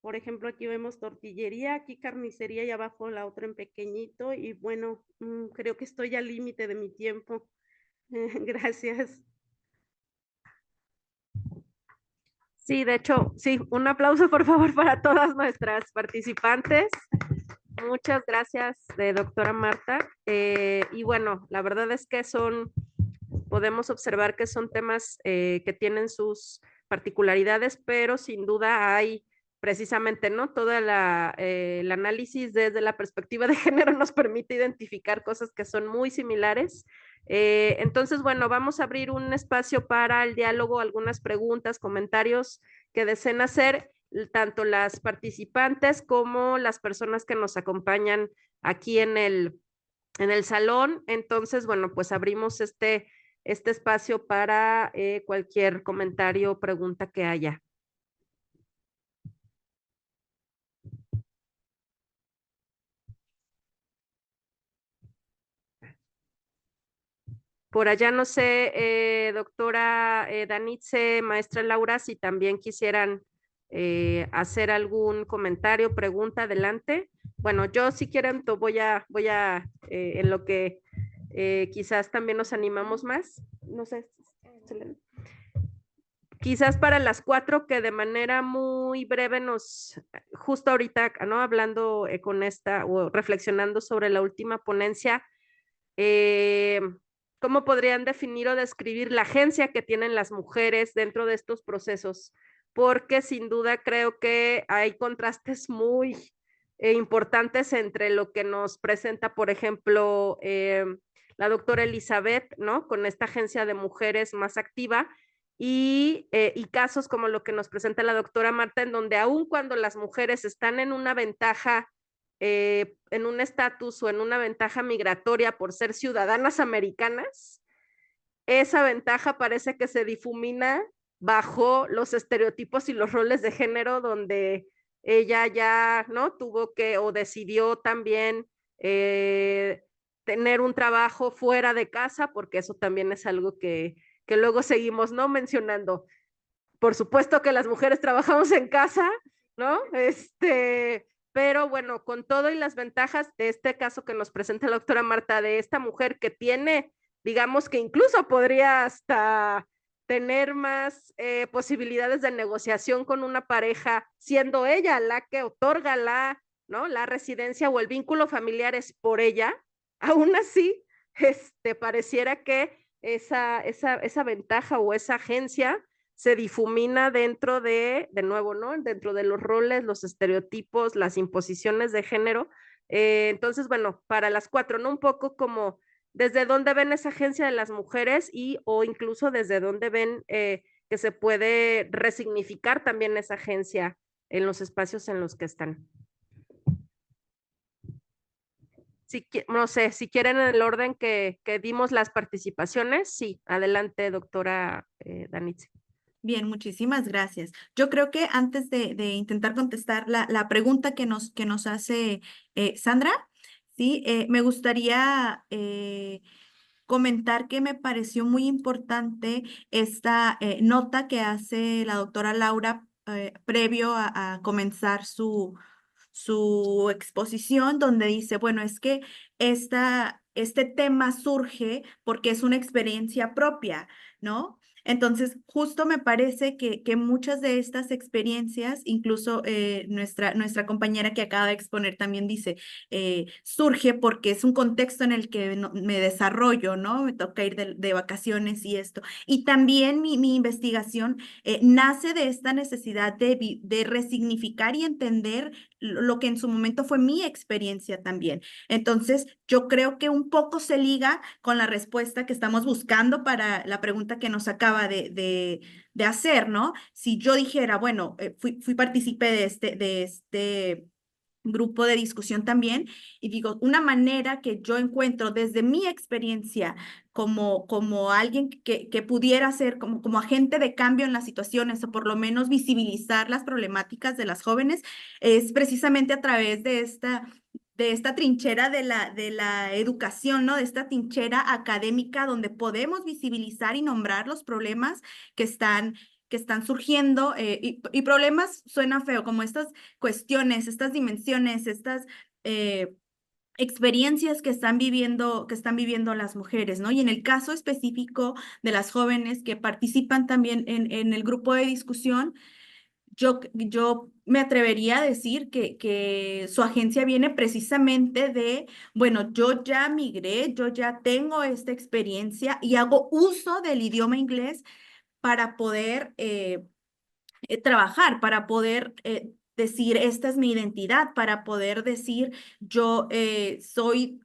Por ejemplo, aquí vemos tortillería, aquí carnicería y abajo la otra en pequeñito. Y bueno, creo que estoy al límite de mi tiempo. Gracias. Sí, de hecho, sí, un aplauso por favor para todas nuestras participantes. Muchas gracias, doctora Marta. Y bueno, la verdad es que podemos observar que son temas que tienen sus particularidades, pero sin duda hay precisamente, ¿no? Todo el análisis desde la perspectiva de género nos permite identificar cosas que son muy similares. Entonces, bueno, vamos a abrir un espacio para el diálogo, algunas preguntas, comentarios que deseen hacer tanto las participantes como las personas que nos acompañan aquí en el salón. Entonces, bueno, pues abrimos este espacio para cualquier comentario o pregunta que haya. Por allá, no sé, doctora Danitze, maestra Laura, si también quisieran hacer algún comentario, pregunta, adelante. Bueno, yo si quieren voy a en lo que quizás también nos animamos más, no sé, quizás para las 4 que de manera muy breve justo ahorita, ¿no? Hablando con esta o reflexionando sobre la última ponencia, ¿cómo podrían definir o describir la agencia que tienen las mujeres dentro de estos procesos? Porque sin duda creo que hay contrastes muy importantes entre lo que nos presenta, por ejemplo, la doctora Elizabeth, ¿no? Con esta agencia de mujeres más activa y casos como lo que nos presenta la doctora Marta, en donde aun cuando las mujeres están en una ventaja en un estatus o en una ventaja migratoria por ser ciudadanas americanas, esa ventaja parece que se difumina bajo los estereotipos y los roles de género donde ella ya, ¿no? Tuvo que o decidió también tener un trabajo fuera de casa, porque eso también es algo que luego seguimos, ¿no? Mencionando. Por supuesto que las mujeres trabajamos en casa, ¿no? Pero bueno, con todo y las ventajas de este caso que nos presenta la doctora Marta, de esta mujer que tiene, digamos que incluso podría hasta tener más posibilidades de negociación con una pareja, siendo ella la que otorga ¿no? La residencia o el vínculo familiar es por ella, aún así, pareciera que esa ventaja o esa agencia se difumina dentro de nuevo, ¿no? Dentro de los roles, los estereotipos, las imposiciones de género. Entonces, bueno, para las 4, ¿no? Un poco como desde dónde ven esa agencia de las mujeres o incluso desde dónde ven que se puede resignificar también esa agencia en los espacios en los que están. No sé, si quieren en el orden que dimos las participaciones, sí, adelante, doctora Danitze. Bien, muchísimas gracias. Yo creo que antes de intentar contestar la pregunta que nos hace Sandra, ¿sí? Me gustaría comentar que me pareció muy importante esta nota que hace la doctora Laura previo a comenzar su exposición, donde dice, bueno, es que este tema surge porque es una experiencia propia, ¿no? Entonces, justo me parece que muchas de estas experiencias, incluso nuestra compañera que acaba de exponer también dice, surge porque es un contexto en el que me desarrollo, ¿no? Me toca ir de vacaciones y esto. Y también mi investigación nace de esta necesidad de resignificar y entender lo que en su momento fue mi experiencia también. Entonces, yo creo que un poco se liga con la respuesta que estamos buscando para la pregunta que nos acaba de hacer, ¿no? Si yo dijera, bueno, fui partícipe de este grupo de discusión también, y digo, una manera que yo encuentro desde mi experiencia como alguien que pudiera ser como agente de cambio en las situaciones, o por lo menos visibilizar las problemáticas de las jóvenes, es precisamente a través de esta trinchera de la educación, ¿no? De esta trinchera académica donde podemos visibilizar y nombrar los problemas que están surgiendo, y problemas suena feo, como estas cuestiones, estas dimensiones, estas experiencias que están viviendo las mujeres, ¿no? Y en el caso específico de las jóvenes que participan también en el grupo de discusión, yo me atrevería a decir que su agencia viene precisamente bueno, yo ya migré, yo ya tengo esta experiencia y hago uso del idioma inglés para poder trabajar, para poder decir, esta es mi identidad, para poder decir, yo soy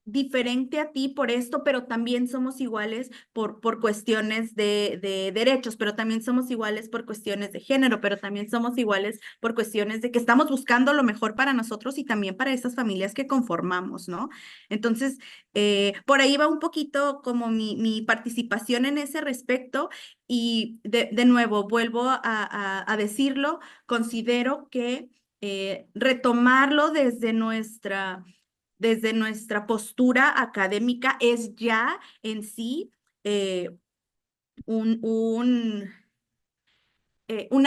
diferente a ti por esto, pero también somos iguales por cuestiones de derechos, pero también somos iguales por cuestiones de género, pero también somos iguales por cuestiones de que estamos buscando lo mejor para nosotros y también para esas familias que conformamos, ¿no? Entonces, por ahí va un poquito como mi participación en ese respecto, y de nuevo, vuelvo a decirlo, considero que retomarlo desde nuestra postura académica es ya en sí eh, una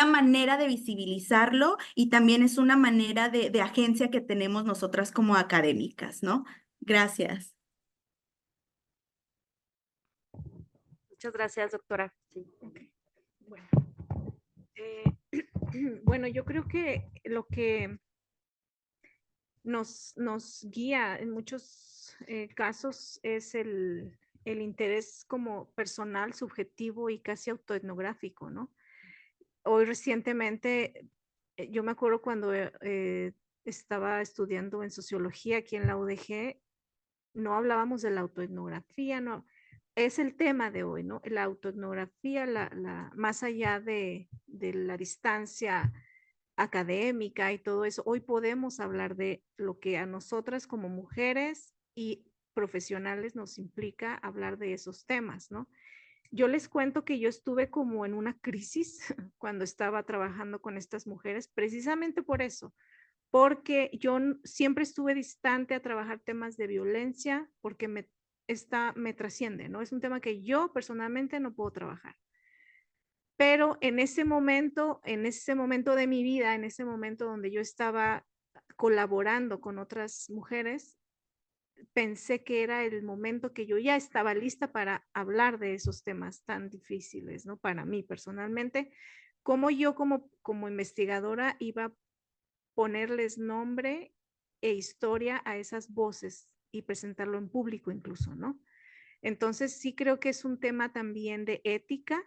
manera de visibilizarlo, y también es una manera de agencia que tenemos nosotras como académicas, ¿no? Gracias. Muchas gracias, doctora. Sí. Bueno, eh, bueno, yo creo que lo que nos guía en muchos casos es el interés como personal, subjetivo y casi autoetnográfico, ¿no? Hoy recientemente, yo me acuerdo cuando estaba estudiando en sociología aquí en la UDG, no hablábamos de la autoetnografía, no, es el tema de hoy, ¿no? La autoetnografía, más allá de la distancia académica y todo eso, hoy podemos hablar de lo que a nosotras como mujeres y profesionales nos implica hablar de esos temas, ¿no? Yo les cuento que yo estuve como en una crisis cuando estaba trabajando con estas mujeres, precisamente por eso, porque yo siempre estuve distante a trabajar temas de violencia, porque me trasciende, ¿no? Es un tema que yo personalmente no puedo trabajar. Pero en ese momento de mi vida, en ese momento donde yo estaba colaborando con otras mujeres, pensé que era el momento que yo ya estaba lista para hablar de esos temas tan difíciles, ¿no? Para mí personalmente, como yo como investigadora iba a ponerles nombre e historia a esas voces y presentarlo en público incluso, ¿no? Entonces sí creo que es un tema también de ética,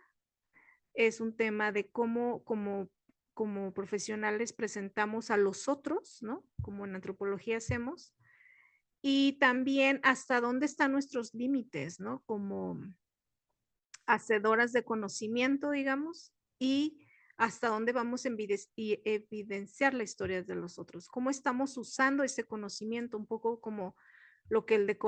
es un tema de cómo como profesionales presentamos a los otros, ¿no? Como en antropología hacemos, y también hasta dónde están nuestros límites, ¿no? Como hacedoras de conocimiento, digamos, y hasta dónde vamos a evidenciar la historia de los otros, cómo estamos usando ese conocimiento, un poco como lo que el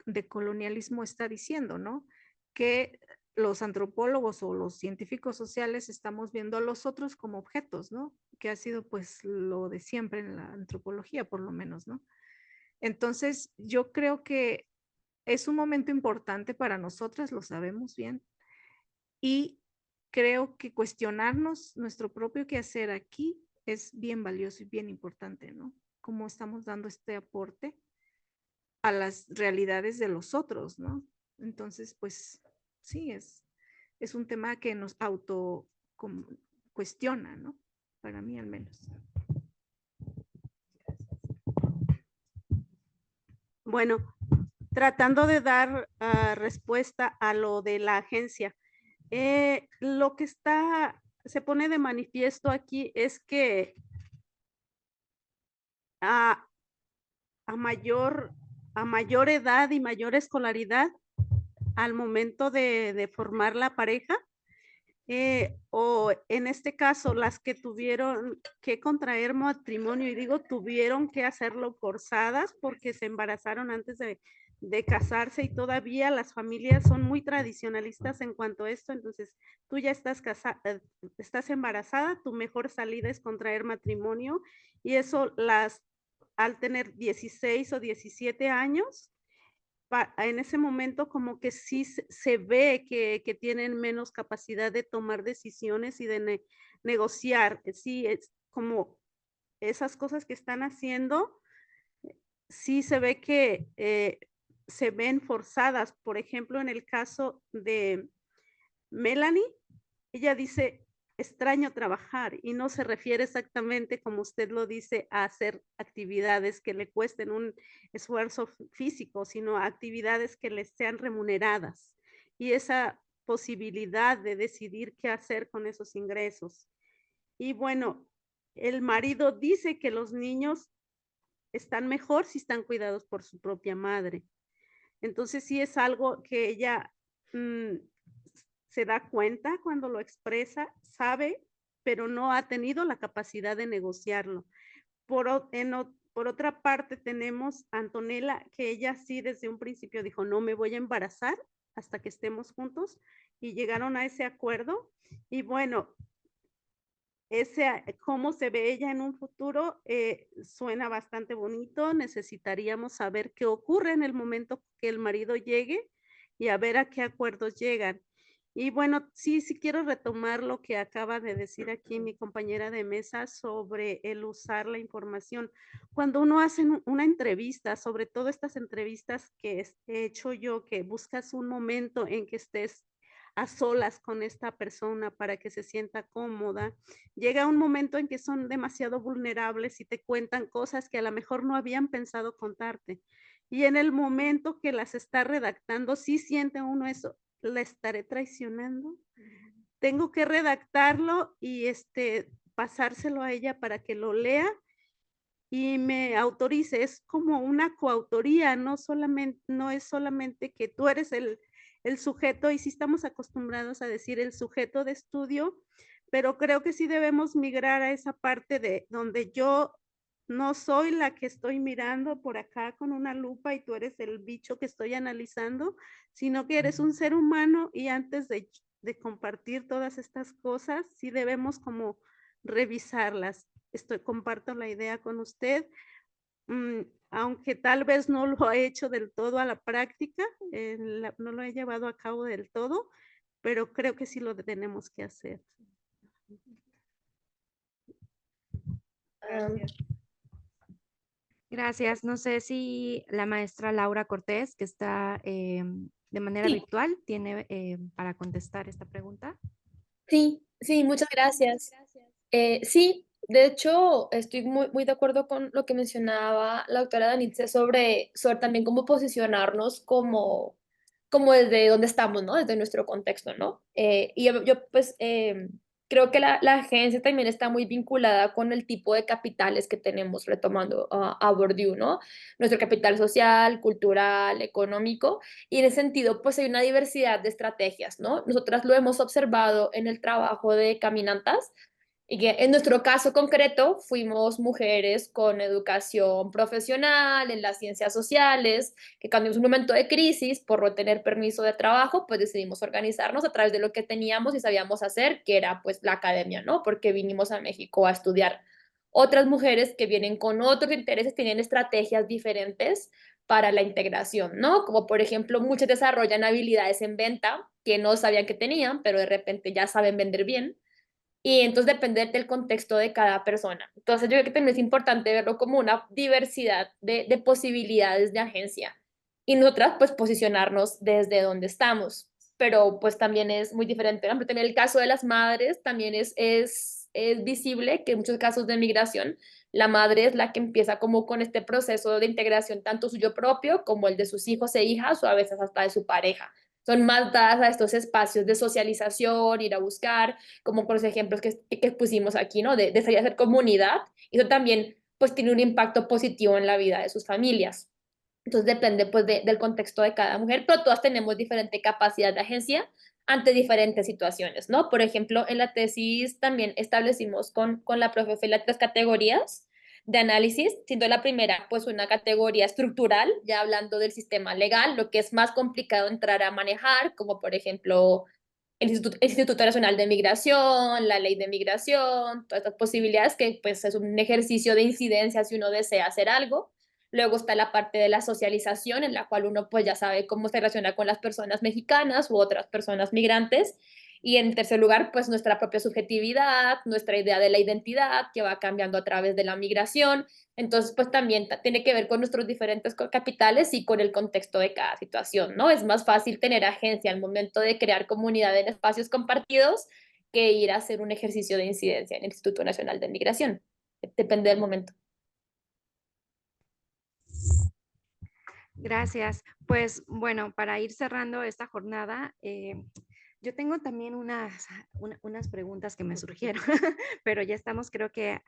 decolonialismo está diciendo, ¿no? Que los antropólogos o los científicos sociales estamos viendo a los otros como objetos, ¿no? Que ha sido pues lo de siempre en la antropología, por lo menos, ¿no? Entonces, yo creo que es un momento importante para nosotras, lo sabemos bien, y creo que cuestionarnos nuestro propio quehacer aquí es bien valioso y bien importante, ¿no? Cómo estamos dando este aporte a las realidades de los otros, ¿no? Entonces, pues sí, es un tema que nos cuestiona, ¿no? Para mí al menos. Bueno, tratando de dar respuesta a lo de la agencia, lo que se pone de manifiesto aquí es que a, a mayor, a mayor edad y mayor escolaridad al momento de formar la pareja. O en este caso, las que tuvieron que contraer matrimonio, y digo tuvieron que hacerlo forzadas porque se embarazaron antes de casarse, y todavía las familias son muy tradicionalistas en cuanto a esto. Entonces, tú ya estás estás embarazada, tu mejor salida es contraer matrimonio, y eso al tener 16 o 17 años, en ese momento como que sí se ve que tienen menos capacidad de tomar decisiones y de negociar. Sí, es como esas cosas que están haciendo, sí se ve que se ven forzadas. Por ejemplo, en el caso de Melanie, ella dice, extraño trabajar, y no se refiere exactamente, como usted lo dice, a hacer actividades que le cuesten un esfuerzo físico, sino a actividades que les sean remuneradas, y esa posibilidad de decidir qué hacer con esos ingresos. Y bueno, el marido dice que los niños están mejor si están cuidados por su propia madre. Entonces sí es algo que ella se da cuenta cuando lo expresa, sabe, pero no ha tenido la capacidad de negociarlo. Por otra parte, tenemos a Antonella, que ella sí desde un principio dijo, no me voy a embarazar hasta que estemos juntos, y llegaron a ese acuerdo. Y bueno, cómo se ve ella en un futuro suena bastante bonito. Necesitaríamos saber qué ocurre en el momento que el marido llegue y a ver a qué acuerdos llegan. Y bueno, sí quiero retomar lo que acaba de decir aquí mi compañera de mesa sobre el usar la información. Cuando uno hace una entrevista, sobre todo estas entrevistas que he hecho yo, que buscas un momento en que estés a solas con esta persona para que se sienta cómoda, llega un momento en que son demasiado vulnerables y te cuentan cosas que a lo mejor no habían pensado contarte. Y en el momento que las está redactando, sí siente uno eso, ¿la estaré traicionando? Tengo que redactarlo y pasárselo a ella para que lo lea y me autorice. Es como una coautoría, no es solamente que tú eres el sujeto, y sí estamos acostumbrados a decir el sujeto de estudio, pero creo que sí debemos migrar a esa parte de donde yo no soy la que estoy mirando por acá con una lupa y tú eres el bicho que estoy analizando, sino que eres un ser humano, y antes de compartir todas estas cosas, sí debemos como revisarlas. Comparto la idea con usted, aunque tal vez no lo he hecho del todo a la práctica, no lo he llevado a cabo del todo, pero creo que sí lo tenemos que hacer. Gracias. No sé si la maestra Laura Cortés, que está de manera virtual, tiene para contestar esta pregunta. Sí, sí, muchas gracias. Sí, de hecho, estoy muy de acuerdo con lo que mencionaba la doctora Danitze sobre también cómo posicionarnos como desde donde estamos, ¿no? Desde nuestro contexto, ¿no? Y yo pues, creo que la agencia también está muy vinculada con el tipo de capitales que tenemos, retomando a Bourdieu, ¿no? Nuestro capital social, cultural, económico, y en ese sentido, pues hay una diversidad de estrategias, ¿no? Nosotras lo hemos observado en el trabajo de caminantas, y que en nuestro caso concreto fuimos mujeres con educación profesional en las ciencias sociales, que cuando en un momento de crisis, por no tener permiso de trabajo, pues decidimos organizarnos a través de lo que teníamos y sabíamos hacer, que era pues la academia, ¿no? Porque vinimos a México a estudiar. Otras mujeres que vienen con otros intereses tienen estrategias diferentes para la integración, ¿no? Como por ejemplo, muchas desarrollan habilidades en venta que no sabían que tenían, pero de repente ya saben vender bien, y entonces depende del contexto de cada persona. Entonces yo creo que también es importante verlo como una diversidad de posibilidades de agencia, y nosotras pues posicionarnos desde donde estamos, pero pues también es muy diferente. Por ejemplo, también el caso de las madres también es visible que en muchos casos de migración la madre es la que empieza como con este proceso de integración tanto suyo propio como el de sus hijos e hijas, o a veces hasta de su pareja. Son más dadas a estos espacios de socialización, ir a buscar, como con los ejemplos que pusimos aquí, ¿no? De salir a hacer comunidad. Eso también pues tiene un impacto positivo en la vida de sus familias. Entonces depende pues del contexto de cada mujer, pero todas tenemos diferente capacidad de agencia ante diferentes situaciones, ¿no? Por ejemplo, en la tesis también establecimos con la profe Ophelia 3 categorías de análisis, siendo la primera pues una categoría estructural, ya hablando del sistema legal, lo que es más complicado entrar a manejar, como por ejemplo el Instituto Nacional de Migración, la Ley de Migración, todas estas posibilidades que pues es un ejercicio de incidencia si uno desea hacer algo. Luego está la parte de la socialización, en la cual uno pues ya sabe cómo se relaciona con las personas mexicanas u otras personas migrantes. Y en tercer lugar, pues nuestra propia subjetividad, nuestra idea de la identidad que va cambiando a través de la migración. Entonces, pues también tiene que ver con nuestros diferentes capitales y con el contexto de cada situación, ¿no? Es más fácil tener agencia al momento de crear comunidad en espacios compartidos que ir a hacer un ejercicio de incidencia en el Instituto Nacional de Migración. Depende del momento. Gracias. Pues bueno, para ir cerrando esta jornada, yo tengo también unas preguntas que me surgieron, pero ya estamos creo que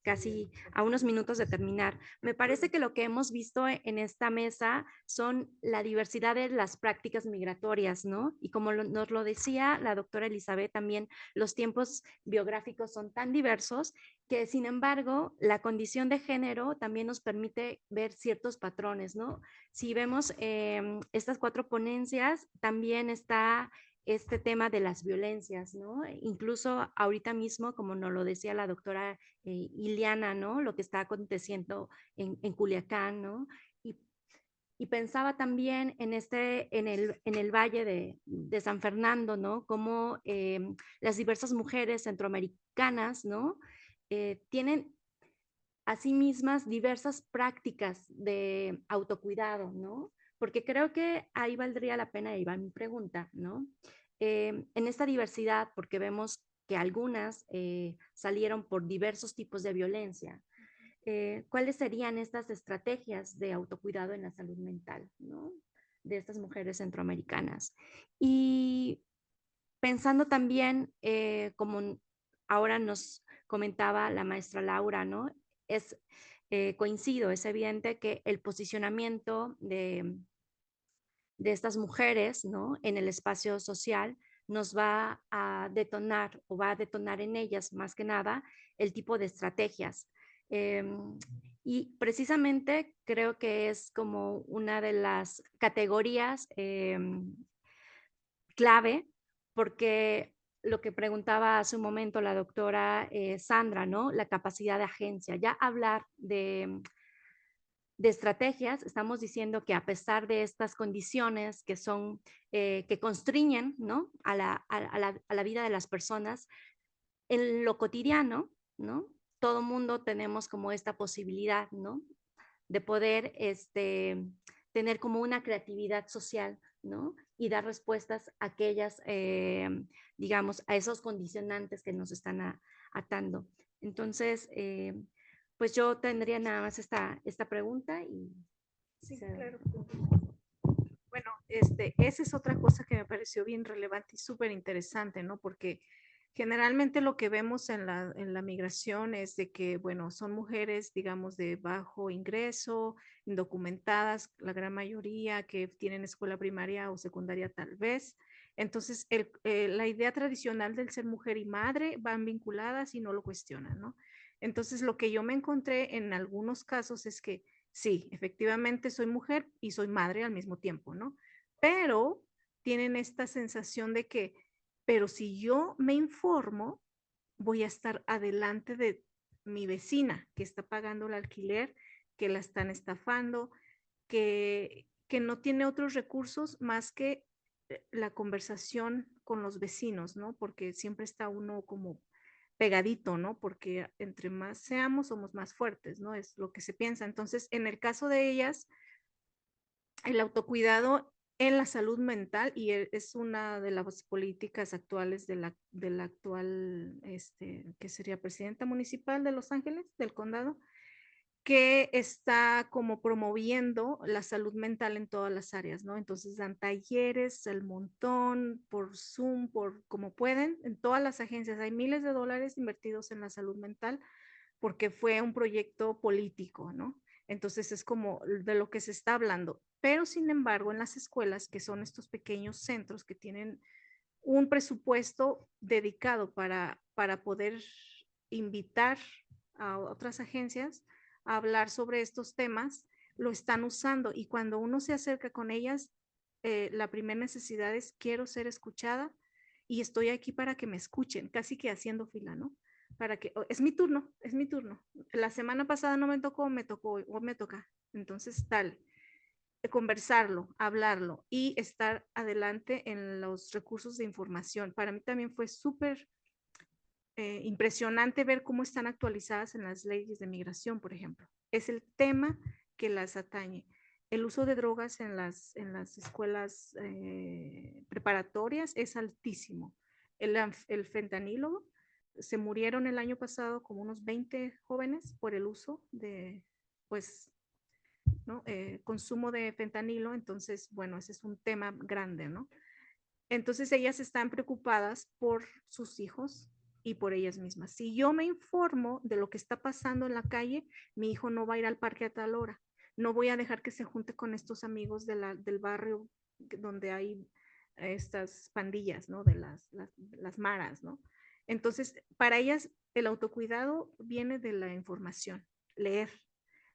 casi a unos minutos de terminar. Me parece que lo que hemos visto en esta mesa son la diversidad de las prácticas migratorias, ¿no? Y como nos lo decía la doctora Elizabeth, también los tiempos biográficos son tan diversos que sin embargo la condición de género también nos permite ver ciertos patrones, ¿no? Si vemos estas 4 ponencias, también está este tema de las violencias, ¿no? Incluso ahorita mismo, como nos lo decía la doctora Ileana, ¿no? Lo que está aconteciendo en Culiacán, ¿no? Y pensaba también en el valle de San Fernando, ¿no? Como las diversas mujeres centroamericanas, ¿no? Tienen a sí mismas diversas prácticas de autocuidado, ¿no? Porque creo que ahí valdría la pena, ahí va mi pregunta, ¿no? En esta diversidad, porque vemos que algunas salieron por diversos tipos de violencia, ¿cuáles serían estas estrategias de autocuidado en la salud mental, ¿no? De estas mujeres centroamericanas? Y pensando también, como ahora nos comentaba la maestra Laura, ¿no? Es, coincido, es evidente que el posicionamiento de estas mujeres, ¿no? En el espacio social nos va a detonar o va a detonar en ellas más que nada el tipo de estrategias. Y precisamente creo que es como una de las categorías clave, porque lo que preguntaba hace un momento la doctora Sandra, ¿no? La capacidad de agencia. Ya hablar de estrategias, estamos diciendo que a pesar de estas condiciones que son, que constriñen, ¿no? A la vida de las personas, en lo cotidiano, ¿no? Todo mundo tenemos como esta posibilidad, ¿no? De poder tener como una creatividad social, ¿no? Y dar respuestas a aquellas, digamos, a esos condicionantes que nos están atando. Entonces, pues yo tendría nada más esta pregunta y... Sí, claro. Bueno, esa es otra cosa que me pareció bien relevante y súper interesante, ¿no? Porque generalmente lo que vemos en la migración es de que, bueno, son mujeres, digamos, de bajo ingreso, indocumentadas, la gran mayoría que tienen escuela primaria o secundaria tal vez. Entonces, la idea tradicional del ser mujer y madre van vinculadas y no lo cuestionan, ¿no? Entonces, lo que yo me encontré en algunos casos es que sí, efectivamente soy mujer y soy madre al mismo tiempo, ¿no? Pero tienen esta sensación de que, pero si yo me informo, voy a estar adelante de mi vecina que está pagando el alquiler, que la están estafando, que no tiene otros recursos más que la conversación con los vecinos, ¿no? Porque siempre está uno como pegadito, ¿no? Porque entre más seamos, somos más fuertes, ¿no? Es lo que se piensa. Entonces, en el caso de ellas, el autocuidado en la salud mental, y es una de las políticas actuales de la actual, que sería presidenta municipal de Los Ángeles, del condado, que está como promoviendo la salud mental en todas las áreas, ¿no? Entonces dan talleres, el montón, por Zoom, por como pueden, en todas las agencias. Hay miles de dólares invertidos en la salud mental porque fue un proyecto político, ¿no? Entonces es como de lo que se está hablando. Pero sin embargo, en las escuelas, que son estos pequeños centros que tienen un presupuesto dedicado para poder invitar a otras agencias a hablar sobre estos temas, lo están usando. Y cuando uno se acerca con ellas, la primera necesidad es: quiero ser escuchada y estoy aquí para que me escuchen, casi que haciendo fila, ¿no? Para que, oh, es mi turno, es mi turno. La semana pasada no me tocó, me tocó, o me toca. Entonces, tal, conversarlo, hablarlo y estar adelante en los recursos de información. Para mí también fue súper impresionante ver cómo están actualizadas en las leyes de migración, por ejemplo. Es el tema que las atañe. El uso de drogas en las escuelas preparatorias es altísimo. El fentanilo, se murieron el año pasado como unos 20 jóvenes por el uso de, pues, ¿no? Consumo de fentanilo. Entonces, bueno, ese es un tema grande, ¿no? Entonces ellas están preocupadas por sus hijos y por ellas mismas. Si yo me informo de lo que está pasando en la calle, mi hijo no va a ir al parque a tal hora. No voy a dejar que se junte con estos amigos del barrio donde hay estas pandillas, ¿no? De las maras, ¿no? Entonces, para ellas el autocuidado viene de la información, leer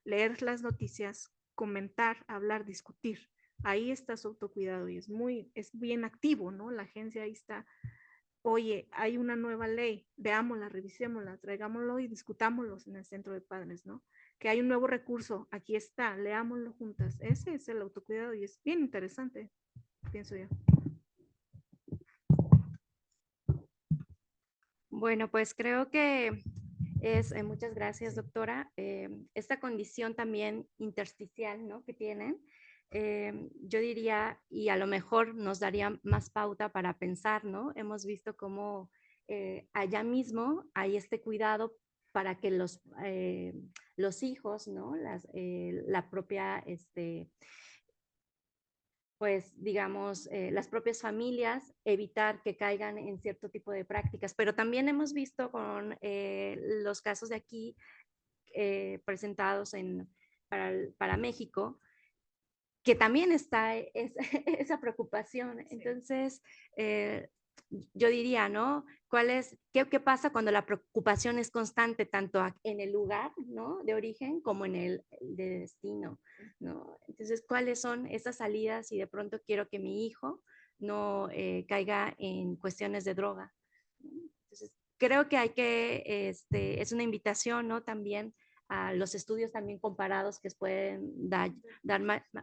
las noticias, comentar, hablar, discutir. Ahí está su autocuidado y es bien activo, ¿no? La agencia ahí está: oye, hay una nueva ley, veámosla, revisémosla, traigámoslo y discutámoslo en el centro de padres, ¿no? Que hay un nuevo recurso, aquí está, leámoslo juntas. Ese es el autocuidado y es bien interesante, pienso yo. Bueno, pues creo que es, muchas gracias, doctora. Esta condición también intersticial, ¿no? Que tienen, yo diría, y a lo mejor nos daría más pauta para pensar, ¿no? Hemos visto cómo allá mismo hay este cuidado para que los hijos, ¿no? La propia, pues digamos, las propias familias, evitar que caigan en cierto tipo de prácticas. Pero también hemos visto con los casos de aquí presentados para México, que también está esa preocupación. Entonces, yo diría, ¿no? ¿Qué pasa cuando la preocupación es constante, tanto en el lugar, ¿no? De origen como en el de destino, ¿no? Entonces, ¿cuáles son esas salidas si de pronto quiero que mi hijo no caiga en cuestiones de droga? Entonces, creo que es una invitación, ¿no? También a los estudios también comparados que pueden dar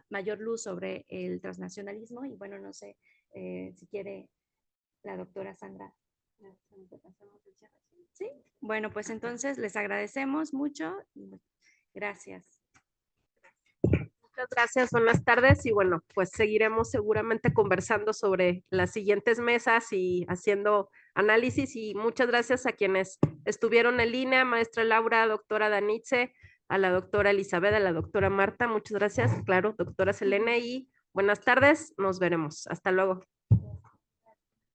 mayor luz sobre el transnacionalismo. Y bueno, no sé si quiere la doctora Sandra. Sí, bueno, pues entonces les agradecemos mucho y gracias. Muchas gracias, buenas tardes y bueno, pues seguiremos seguramente conversando sobre las siguientes mesas y haciendo análisis y muchas gracias a quienes estuvieron en línea, maestra Laura, doctora Danitze, a la doctora Elizabeth, a la doctora Marta, muchas gracias, claro, doctora Selene y buenas tardes, nos veremos, hasta luego.